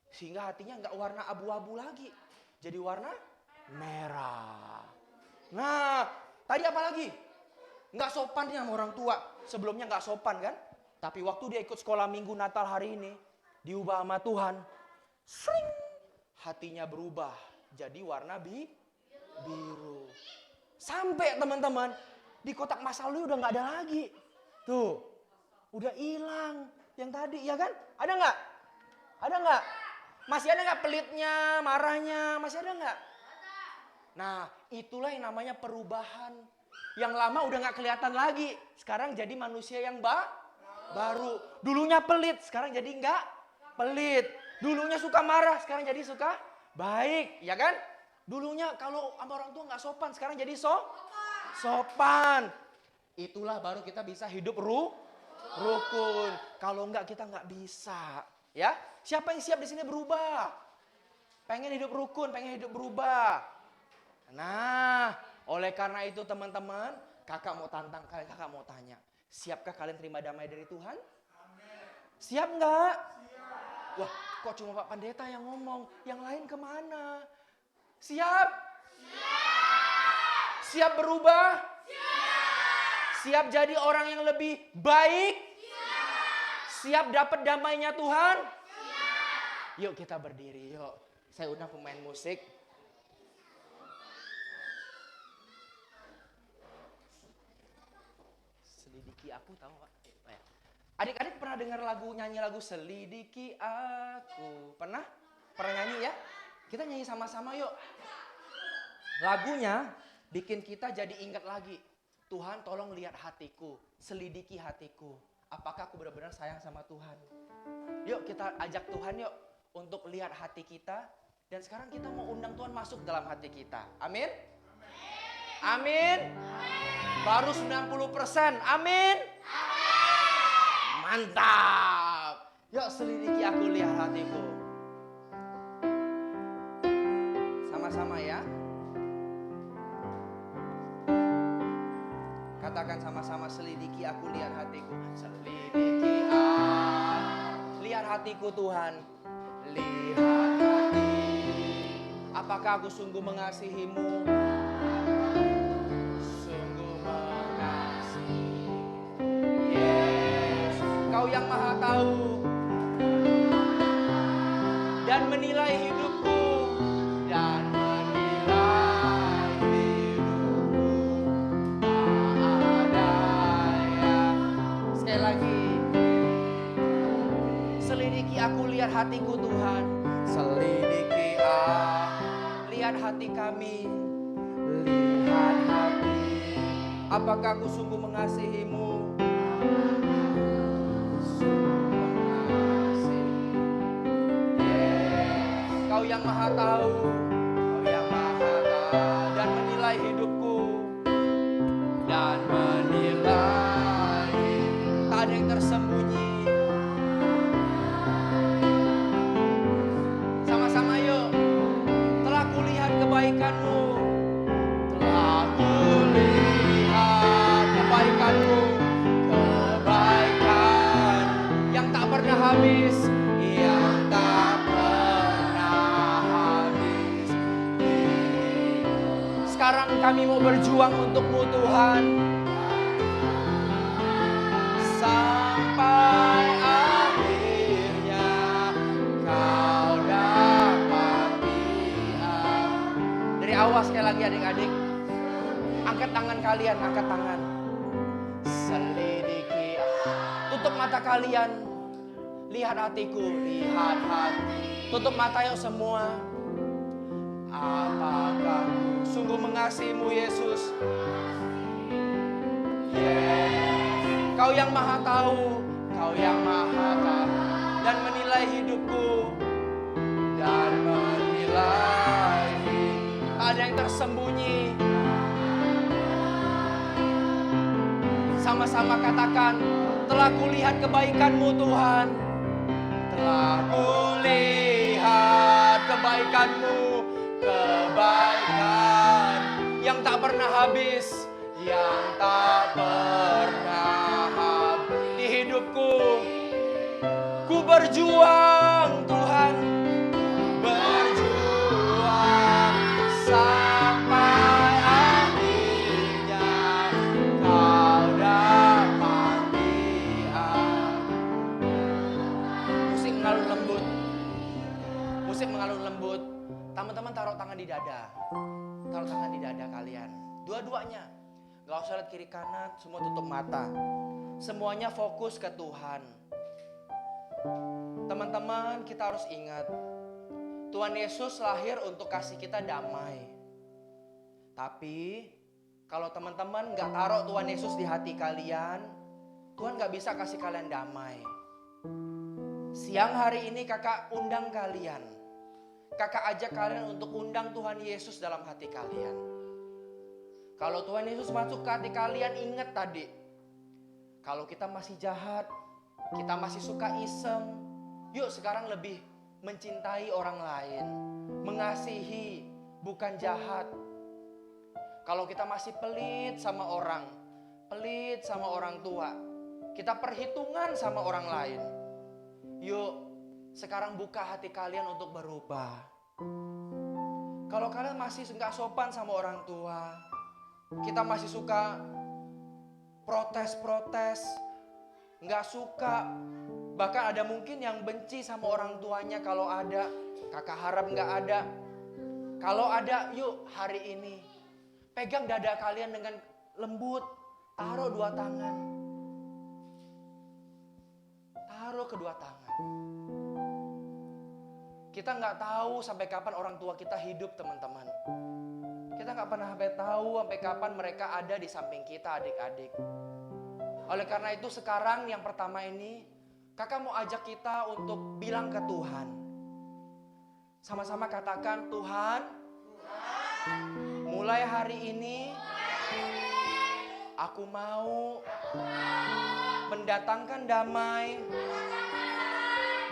sehingga hatinya nggak warna abu-abu lagi, jadi warna merah. Nah, tadi apa lagi? Nggak sopan dia sama orang tua. Sebelumnya nggak sopan kan? Tapi waktu dia ikut sekolah minggu Natal hari ini, diubah sama Tuhan, sring, hatinya berubah jadi warna biru. Sampai teman-teman, di kotak masa lalu udah nggak ada lagi. Tuh, udah hilang yang tadi, ya kan? Ada nggak? Ada nggak? Masih ada nggak pelitnya, marahnya? Masih ada nggak? Nah, itulah yang namanya perubahan. Yang lama udah nggak kelihatan lagi. Sekarang jadi manusia yang baru. Dulunya pelit, sekarang jadi nggak pelit. Dulunya suka marah, sekarang jadi suka baik, ya kan? Dulunya kalau sama orang tua nggak sopan, sekarang jadi sopan. Itulah baru kita bisa hidup rukun. Kalau enggak kita nggak bisa. Ya, siapa yang siap di sini berubah? Pengen hidup rukun, pengen hidup berubah. Nah, oleh karena itu teman-teman, kakak mau tantang kalian, kakak mau tanya, siapkah kalian terima damai dari Tuhan? Siap nggak? Wah, kok cuma Pak Pendeta yang ngomong, yang lain kemana? Siap? Siap berubah? Siap jadi orang yang lebih baik? Siap dapat damainya Tuhan? Yuk kita berdiri, yuk. Saya undang pemain musik. Selidiki aku, tahu Pak? Adik-adik pernah dengar nyanyi lagu Selidiki Aku? Pernah? Pernah nyanyi ya? Kita nyanyi sama-sama yuk. Lagunya bikin kita jadi ingat lagi. Tuhan tolong lihat hatiku, selidiki hatiku. apakah aku benar-benar sayang sama Tuhan? Yuk kita ajak Tuhan yuk untuk lihat hati kita. Dan sekarang kita mau undang Tuhan masuk dalam hati kita. Amin? Amin? Baru 90%. Amin? Mantap. Yuk selidiki aku, lihat hatiku. Sama-sama ya. Katakan sama-sama, selidiki aku, lihat hatiku. Selidiki aku, lihat hatiku Tuhan. Lihat hati. Apakah aku sungguh mengasihi-Mu? Sungguh mengasihi. Yes. Kau yang Maha Tahu dan menilai hidupku. Dan menilai hidupku. Tak ada yang. Sekali lagi. Selidiki aku, lihat hatiku Tuhan. Selidiki aku, lihat hati kami. Lihat hati. Apakah aku sungguh mengasihi-Mu? Sungguh mengasihi. Yeah. Kau yang Maha Tahu. Kau yang Maha Tahu. Dan menilai hidupku. Dan menilai. Tak ada yang tersembunyi. Sama-sama yuk. Telah kulihat kebaikan-Mu. Telah kulihat kebaikan-Mu. Kebaikan yang tak pernah habis. Yang tak pernah habis. Sekarang kami mau berjuang untuk-Mu Tuhan. Sampai akhirnya Kau dapati aku. Dari awal sekali lagi adik-adik. Angkat tangan kalian, angkat tangan. Selidiki. Tutup mata kalian. Lihat hatiku, lihat hati. Tutup mata yuk semua. Apakah sungguh mengasihi-Mu Yesus? Yes. Kau yang Maha Tahu. Kau yang Maha Tahu. Dan menilai hidupku. Dan menilai. Tak ada yang tersembunyi. Sama-sama katakan, telah kulihat kebaikan-Mu Tuhan. Telah kulihat kebaikan-Mu. Kebaikan yang tak pernah habis. Yang tak pernah habis. Di hidupku. Ku berjuang Tuhan. Berjuang sampai akhirnya Kau dapati aku. Musik mengalun lembut. Musik mengalun lembut. Teman-teman taruh tangan di dada. Taruh tangan di dada kalian. Dua-duanya. Gak usah lihat kiri kanan. Semua tutup mata. Semuanya fokus ke Tuhan. Teman-teman, kita harus ingat, Tuhan Yesus lahir untuk kasih kita damai. Tapi kalau teman-teman gak taruh Tuhan Yesus di hati kalian, Tuhan gak bisa kasih kalian damai. Siang hari ini kakak undang kalian. Kakak ajak kalian untuk undang Tuhan Yesus dalam hati kalian. Kalau Tuhan Yesus masuk ke hati kalian, ingat tadi. Kalau kita masih jahat, kita masih suka iseng, yuk sekarang lebih mencintai orang lain. Mengasihi, bukan jahat. Kalau kita masih pelit sama orang tua, kita perhitungan sama orang lain. Yuk, sekarang buka hati kalian untuk berubah. Kalau kalian masih nggak sopan sama orang tua, kita masih suka protes-protes, nggak suka, bahkan ada mungkin yang benci sama orang tuanya kalau ada. Kakak harap nggak ada. Kalau ada, yuk hari ini pegang dada kalian dengan lembut, taruh dua tangan, taruh kedua tangan. Kita nggak tahu sampai kapan orang tua kita hidup, teman-teman. Kita nggak pernah sampai tahu sampai kapan mereka ada di samping kita, adik-adik. Oleh karena itu sekarang yang pertama ini, kakak mau ajak kita untuk bilang ke Tuhan. Sama-sama katakan, Tuhan, mulai hari ini aku mau mendatangkan damai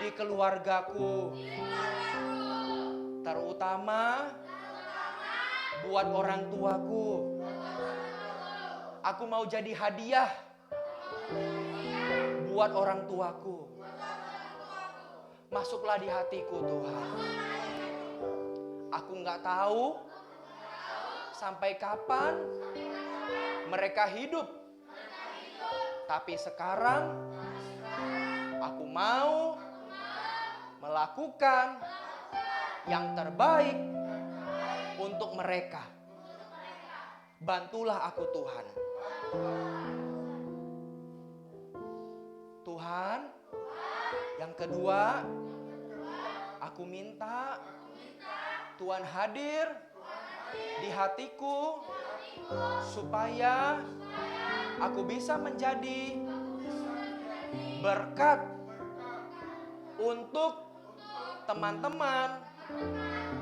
di keluargaku, terutama buat orang tuaku. Aku mau jadi hadiah buat orang tuaku. Masuklah di hatiku Tuhan. Aku nggak tahu sampai kapan mereka hidup. Tapi sekarang aku mau melakukan yang terbaik untuk mereka. Bantulah aku Tuhan. Tuhan, yang kedua, aku minta Tuhan hadir di hatiku supaya aku bisa menjadi berkat untuk teman-teman,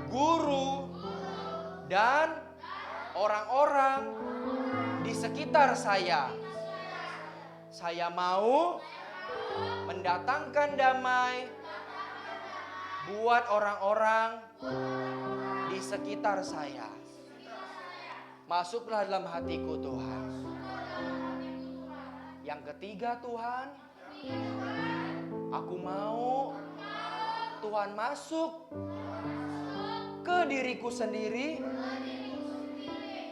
guru, dan orang-orang di sekitar saya. Saya mau mendatangkan damai buat orang-orang di sekitar saya. Masuklah dalam hatiku Tuhan. Yang ketiga Tuhan, aku mau Tuhan masuk ke diriku sendiri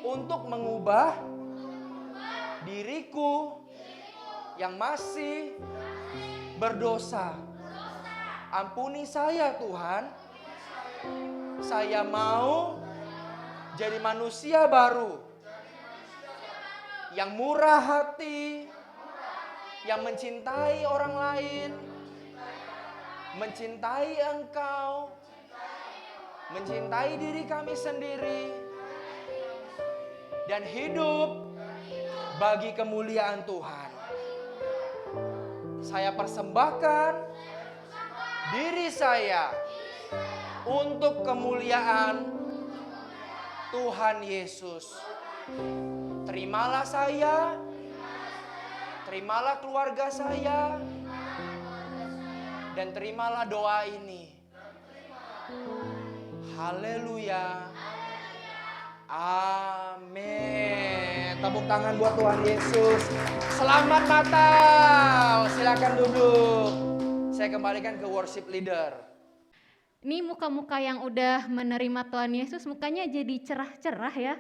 untuk mengubah diriku yang masih berdosa. Ampuni saya Tuhan. Saya mau jadi manusia baru yang murah hati, yang mencintai orang lain, mencintai Engkau, mencintai diri kami sendiri, dan hidup bagi kemuliaan Tuhan. Saya persembahkan diri saya untuk kemuliaan Tuhan Yesus. Terimalah saya, terimalah keluarga saya, dan terimalah doa ini. Haleluya. Amin. Tepuk tangan buat Tuhan Yesus. Selamat Natal. Silakan duduk. Saya kembalikan ke worship leader. Ini muka-muka yang udah menerima Tuhan Yesus mukanya jadi cerah-cerah ya.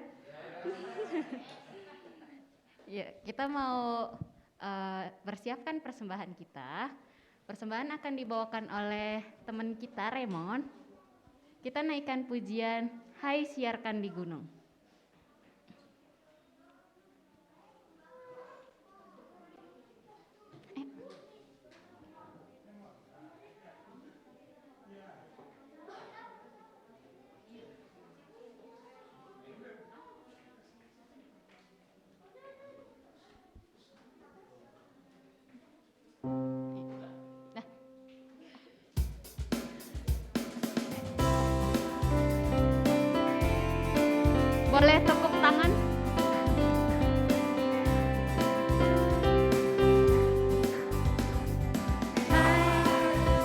Ya, kita mau persiapkan persembahan kita. Persembahan akan dibawakan oleh teman kita Raymond. Kita naikkan pujian Hai Siarkan di Gunung. Boleh tepuk tangan?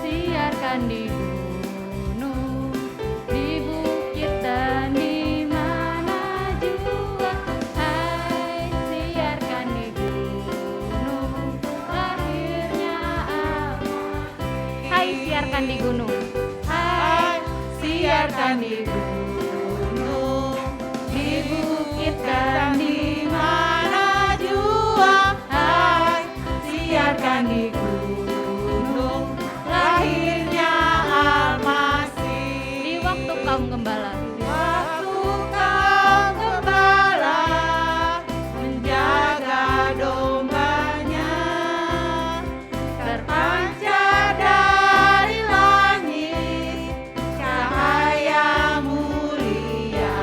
Siarkan di gunung, di bukit dan di mana jua. Hai, siarkan di gunung, lahirnya Allah. Hai, siarkan di gunung. Hai, siarkan di gunung. Dan di mana jua, hai, siarkan di gunung, lahirnya Al-Masih. Di waktu kaum gembala, waktu kaum gembala menjaga dombanya, terpancar dari langit cahaya mulia.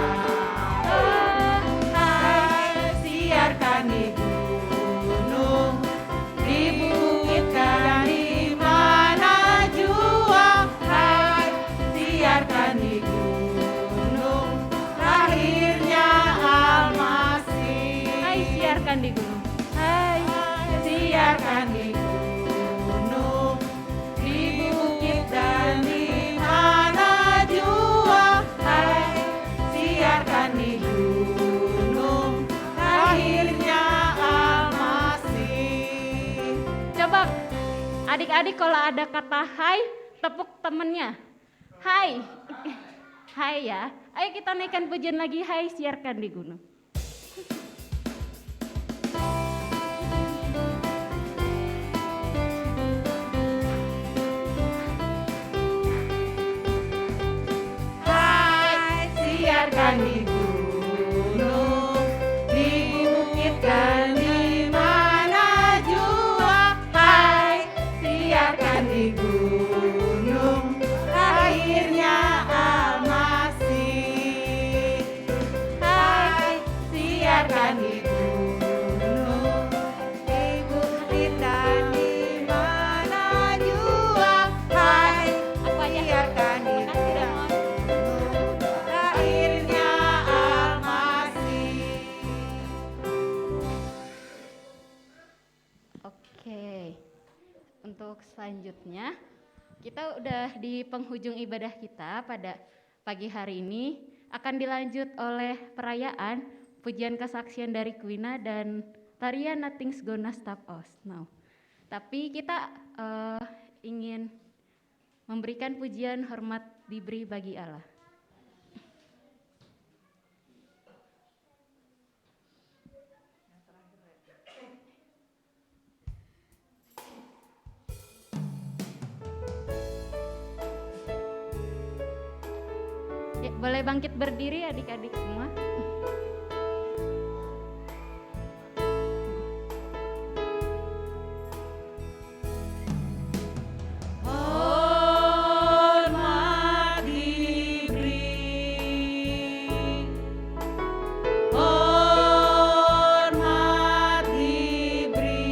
Siarkan di gunung, Adik-adik kalau ada kata hai, tepuk temennya. Hai. Hai ya. Ayo kita naikkan pujian lagi, hai siarkan di gunung. Hai, siarkan di gunung, di bukit dan di mana jua. Hai, siarkan di gunung, lahirnya Al-Masih. Hai, siarkan di gunung, di bukit dan di mana jua. Hai, siarkan di gunung, lahirnya Al-Masih. Oke, untuk selanjutnya kita udah di penghujung ibadah kita pada pagi hari ini, akan dilanjut oleh perayaan pujian kesaksian dari Kwina dan tarian Nothing's Gonna Stop Us Now. Tapi kita ingin memberikan pujian hormat diberi bagi Allah. Ya, boleh bangkit berdiri adik-adik semua. Hormat diberi, hormat diberi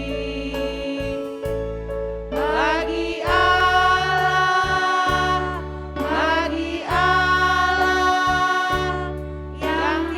bagi Allah yang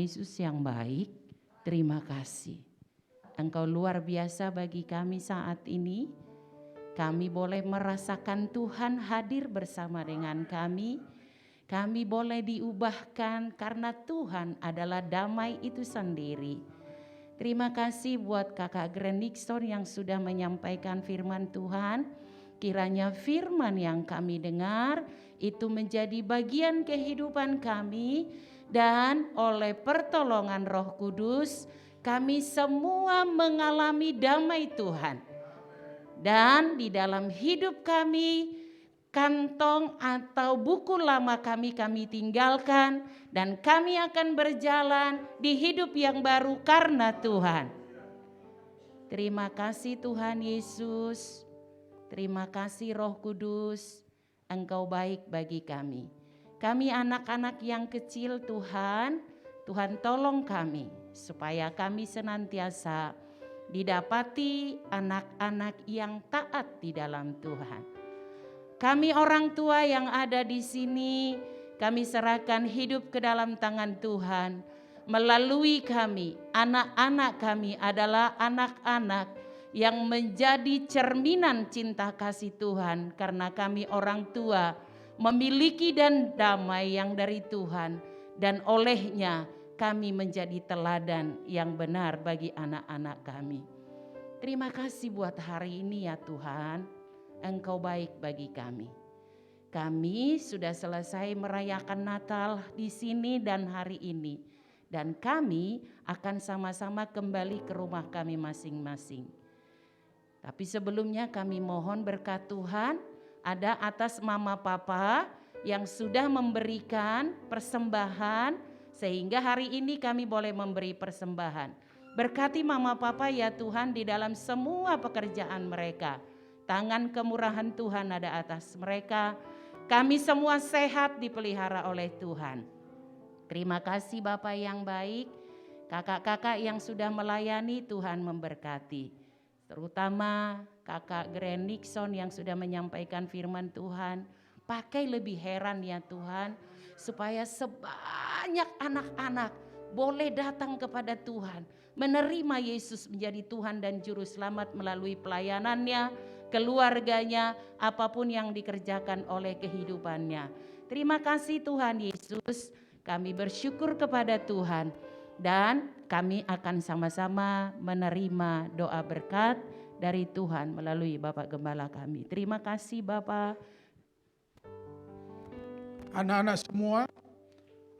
Yesus yang baik, terima kasih. Engkau luar biasa bagi kami saat ini. Kami boleh merasakan Tuhan hadir bersama dengan kami. Kami boleh diubahkan karena Tuhan adalah damai itu sendiri. Terima kasih buat Kakak Gren Nixon yang sudah menyampaikan firman Tuhan. Kiranya firman yang kami dengar itu menjadi bagian kehidupan kami. Dan oleh pertolongan Roh Kudus, kami semua mengalami damai Tuhan. Dan di dalam hidup kami, kantong atau buku lama kami tinggalkan. Dan kami akan berjalan di hidup yang baru karena Tuhan. Terima kasih Tuhan Yesus. Terima kasih Roh Kudus. Engkau baik bagi kami. Kami anak-anak yang kecil Tuhan, Tuhan tolong kami supaya kami senantiasa didapati anak-anak yang taat di dalam Tuhan. Kami orang tua yang ada di sini, kami serahkan hidup ke dalam tangan Tuhan. Melalui kami, anak-anak kami adalah anak-anak yang menjadi cerminan cinta kasih Tuhan karena kami orang tua memiliki dan damai yang dari Tuhan, dan olehnya kami menjadi teladan yang benar bagi anak-anak kami. Terima kasih buat hari ini ya Tuhan, Engkau baik bagi kami. Kami sudah selesai merayakan Natal di sini dan hari ini, dan kami akan sama-sama kembali ke rumah kami masing-masing. Tapi sebelumnya kami mohon berkat Tuhan ada atas mama papa yang sudah memberikan persembahan sehingga hari ini kami boleh memberi persembahan. Berkati mama papa ya Tuhan di dalam semua pekerjaan mereka. Tangan kemurahan Tuhan ada atas mereka. Kami semua sehat dipelihara oleh Tuhan. Terima kasih Bapak yang baik. Kakak-kakak yang sudah melayani Tuhan memberkati. Terutama Kakak Gren Nixon yang sudah menyampaikan firman Tuhan. Pakai lebih heran ya Tuhan, supaya sebanyak anak-anak boleh datang kepada Tuhan, menerima Yesus menjadi Tuhan dan Juru Selamat melalui pelayanannya, keluarganya, apapun yang dikerjakan oleh kehidupannya. Terima kasih Tuhan Yesus, kami bersyukur kepada Tuhan. Dan kami akan sama-sama menerima doa berkat dari Tuhan melalui Bapak Gembala kami. Terima kasih Bapak. Anak-anak semua,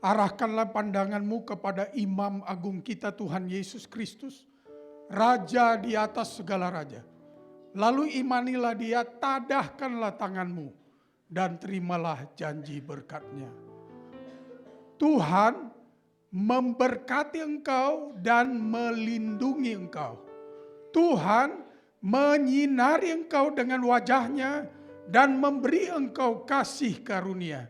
arahkanlah pandanganmu kepada Imam Agung kita Tuhan Yesus Kristus, Raja di atas segala raja. Lalu imanilah Dia, tadahkanlah tanganmu, dan terimalah janji berkat-Nya. Tuhan memberkati engkau dan melindungi engkau. Tuhan menyinari engkau dengan wajah-Nya dan memberi engkau kasih karunia.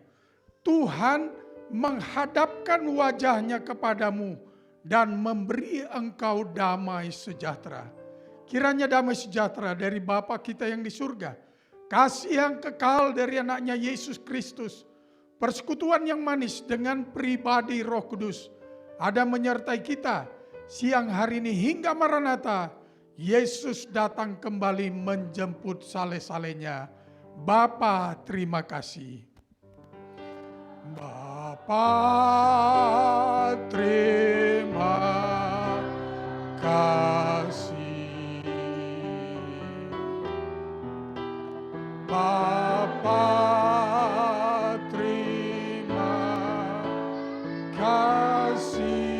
Tuhan menghadapkan wajah-Nya kepadamu dan memberi engkau damai sejahtera. Kiranya damai sejahtera dari Bapa kita yang di surga, kasih yang kekal dari anaknya Yesus Kristus, persekutuan yang manis dengan pribadi Roh Kudus ada menyertai kita siang hari ini hingga Maranatha. Yesus datang kembali menjemput sale-salenya. Bapa, terima kasih. Bapa, terima kasih. Bapa, terima kasih.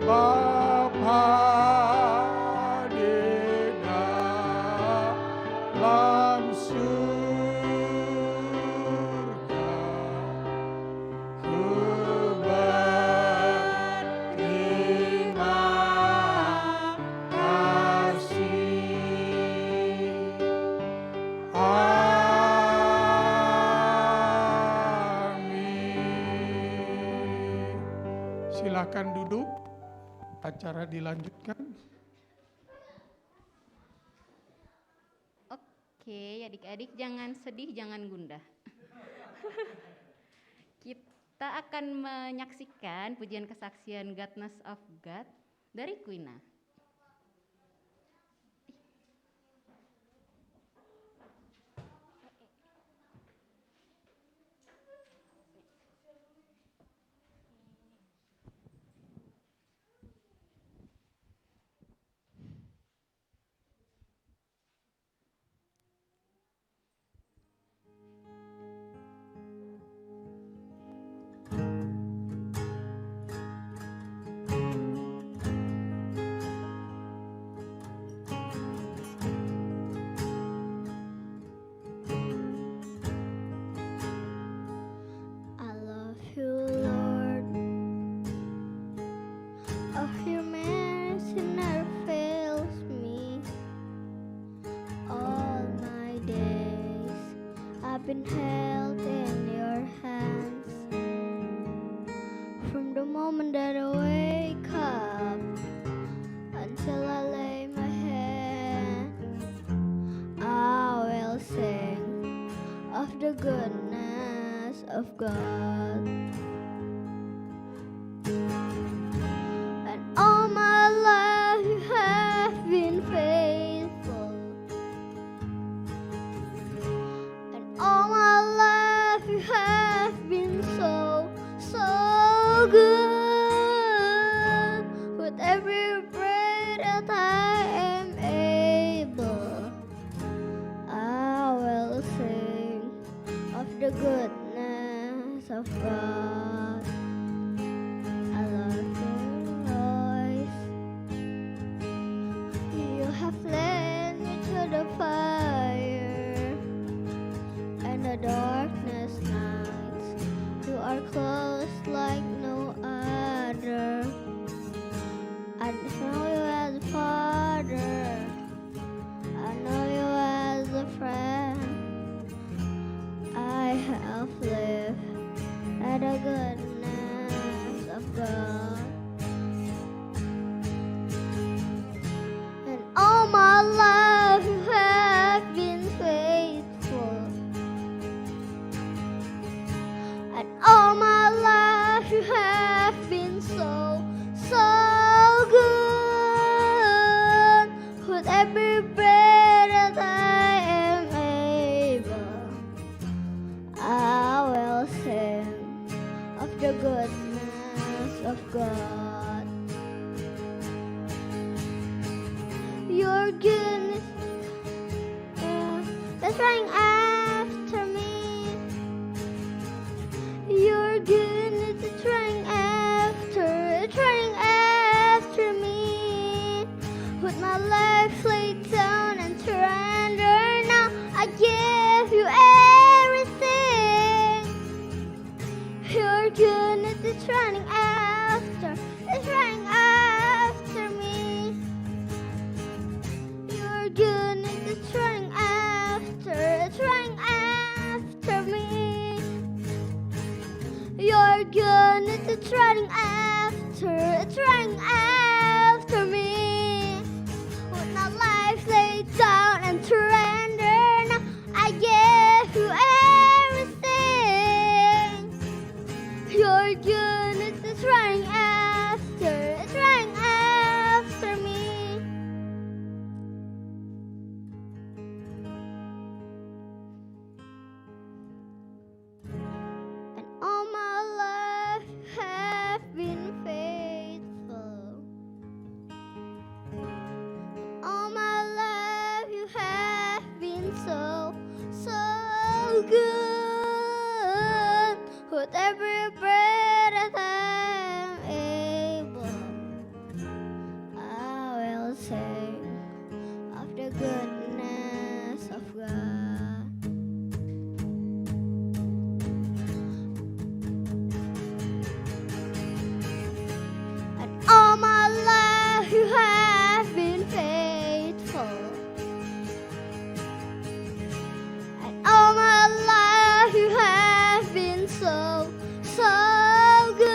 Bapa di dalam surga, ku berterima kasih. Amin. Silakan duduk. Acara dilanjutkan. Oke, adik-adik jangan sedih, jangan gundah. Kita Kita akan menyaksikan pujian kesaksian Godness of God dari Quina. I love you, Lord. Of your mercy never fails me. All my days I've been held in your hands. From the moment that I wake up until I lay my head, I will sing of the goodness of God. And all my life you have been faithful. And all my life you have been so, so good. With every breath that I am able, I will sing of the goodness of God. I love your voice. You have led me to the fire and the darkness nights. You are close like no other. I know you as a father. I know you as a friend. I have lived at the goodness of God. And all my life you have been faithful. And all my life you have been so, so good. With every breath that I am able, I will sing of the goodness of God. Your goodness, that's running after me. Your goodness is running after me. With my life laid down and surrender now, I give you everything. Your goodness is running after me. Your goodness is running after me. Your goodness is running after me. With my life laid down and surrender now, I give you everything. Your goodness is running after me. And all my life you have been faithful. All my life you have been so, so good. With every breath that I am able, I will sing of the goodness of God. And all my life you have been faithful. And all my life you have been so, so good.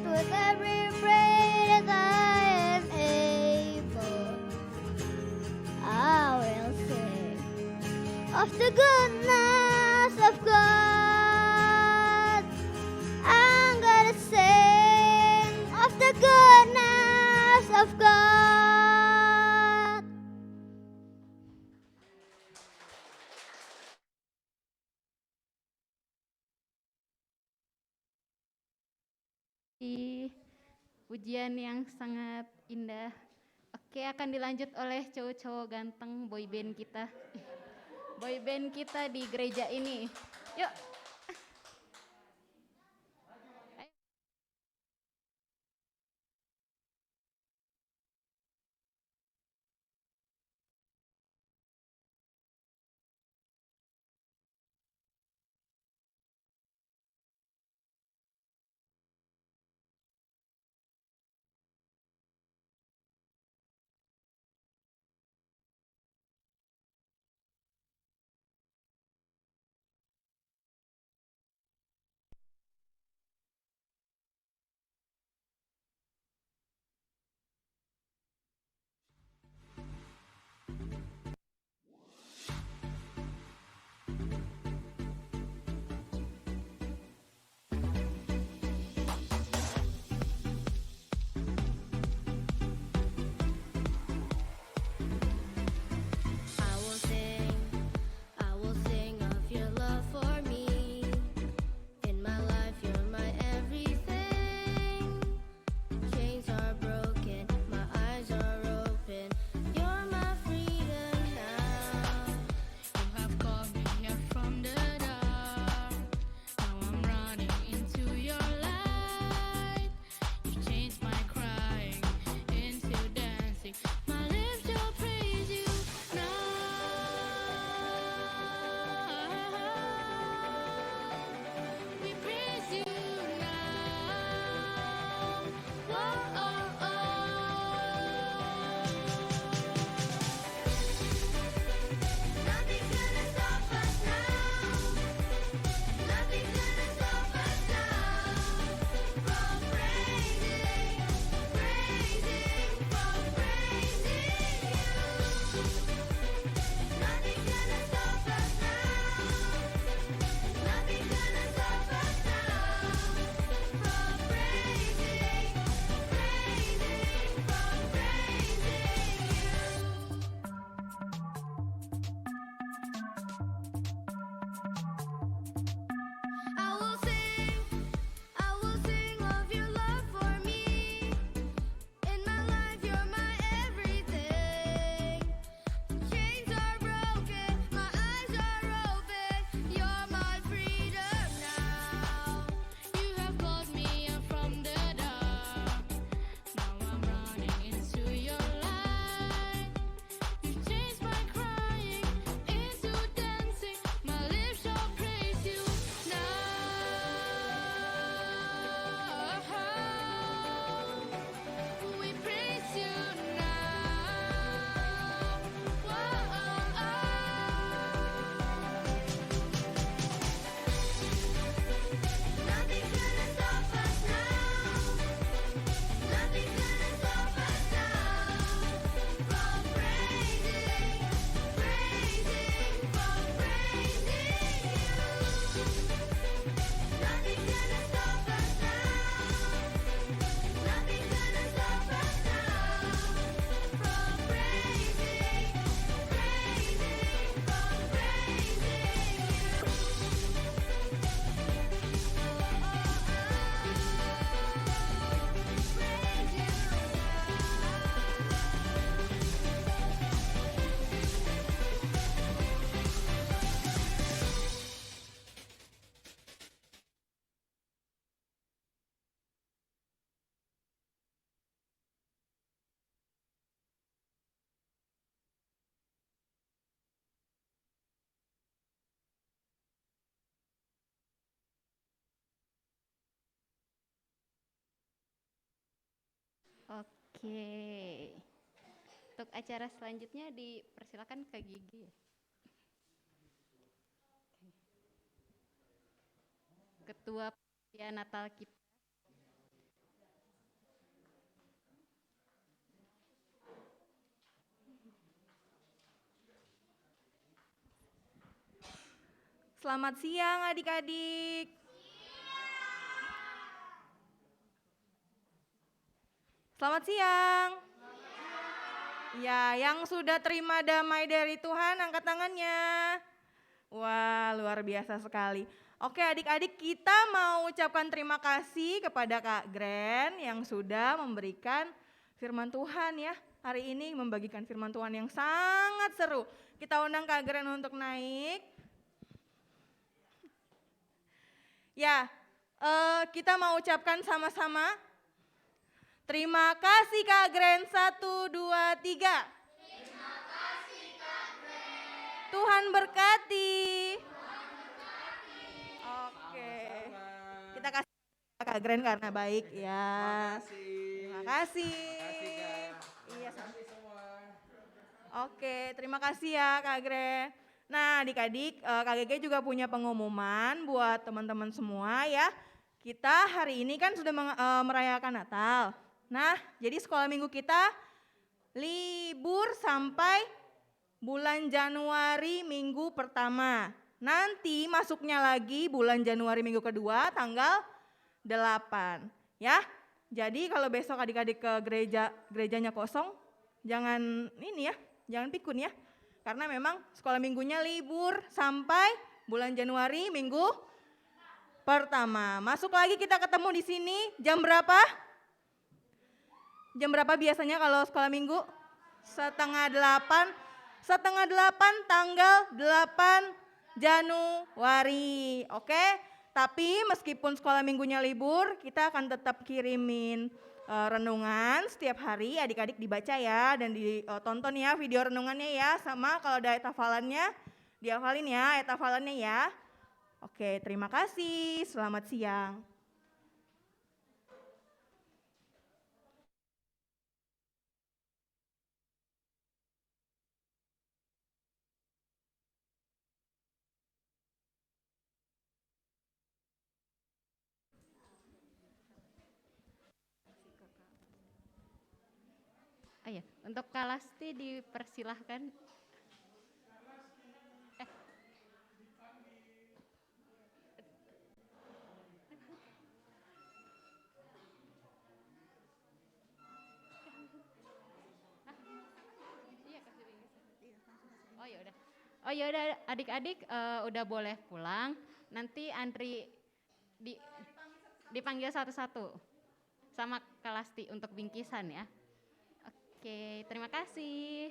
With every breath that I am able, I will sing of the goodness of God. Di pujian yang sangat indah. Oke, akan dilanjut oleh cowok-cowok ganteng boyband kita. Boyband kita di gereja ini. Yuk. I will sing of your love for me. In my life, you're my everything. Chains are broken, my eyes are open. You're my freedom now. You have called me up from the dark. Now I'm running into your light. You changed my crying into dancing. My lips will praise you now. We praise you now. Whoa, oh, oh. Nothing's gonna stop us now. Nothing's gonna stop us now. From praising, from praising you. Nothing's gonna stop us now. Nothing's gonna stop us now. From praising, from praising you. I will sing of your love for me. In my life, you're my everything. Chains are broken, my eyes are open. You're my freedom now. You have called me up from the dark. Now I'm running into your light. You changed my crying into dancing. My lips shall praise you now. We praise you now. Whoa, oh, oh. Nothing's gonna stop us now. Nothing's gonna stop us now. From praising, from praising you. Nothing's gonna stop us now. Nothing's gonna stop us now. From praising, from Oke. Untuk acara selanjutnya dipersilakan ke Gigi. Ketua Panitia Natal kita. Selamat siang adik-adik. Selamat siang. Ya, yang sudah terima damai dari Tuhan angkat tangannya. Wah, luar biasa sekali. Oke adik-adik, kita mau ucapkan terima kasih kepada Kak Gren yang sudah memberikan firman Tuhan ya. Hari ini membagikan firman Tuhan yang sangat seru. Kita undang Kak Gren untuk naik. Ya, kita mau ucapkan sama-sama. Terima kasih Kak Gren, 1, 2, 3. Terima kasih Kak Gren. Tuhan berkati. Oke. Kita kasih Kak Gren karena baik ya. Terima kasih. Iya, Oke, terima kasih ya Kak Gren. Nah adik-adik, KGG juga punya pengumuman buat teman-teman semua ya. Kita hari ini kan sudah merayakan Natal. Nah, jadi sekolah minggu kita libur sampai bulan Januari minggu pertama. Nanti masuknya lagi bulan Januari minggu kedua tanggal 8 ya. Jadi kalau besok adik-adik ke gerejanya kosong, jangan ini ya, jangan pikun ya. Karena memang sekolah minggunya libur sampai bulan Januari minggu pertama. Masuk lagi kita ketemu di sini jam berapa? Jam berapa biasanya kalau sekolah minggu? 7:30. 7:30 tanggal 8 Januari. Oke? Tapi meskipun sekolah minggunya libur, kita akan tetap kirimin renungan setiap hari, adik-adik dibaca ya dan ditonton ya video renungannya ya, sama kalau ada ayat hafalannya dihafalin ya ayat hafalannya ya. Oke, terima kasih. Selamat siang. Oh ya, untuk Kalasti dipersilahkan. Oh ya udah adik-adik udah boleh pulang. Nanti antri dipanggil satu-satu sama Kalasti untuk bingkisan ya. Oke, terima kasih.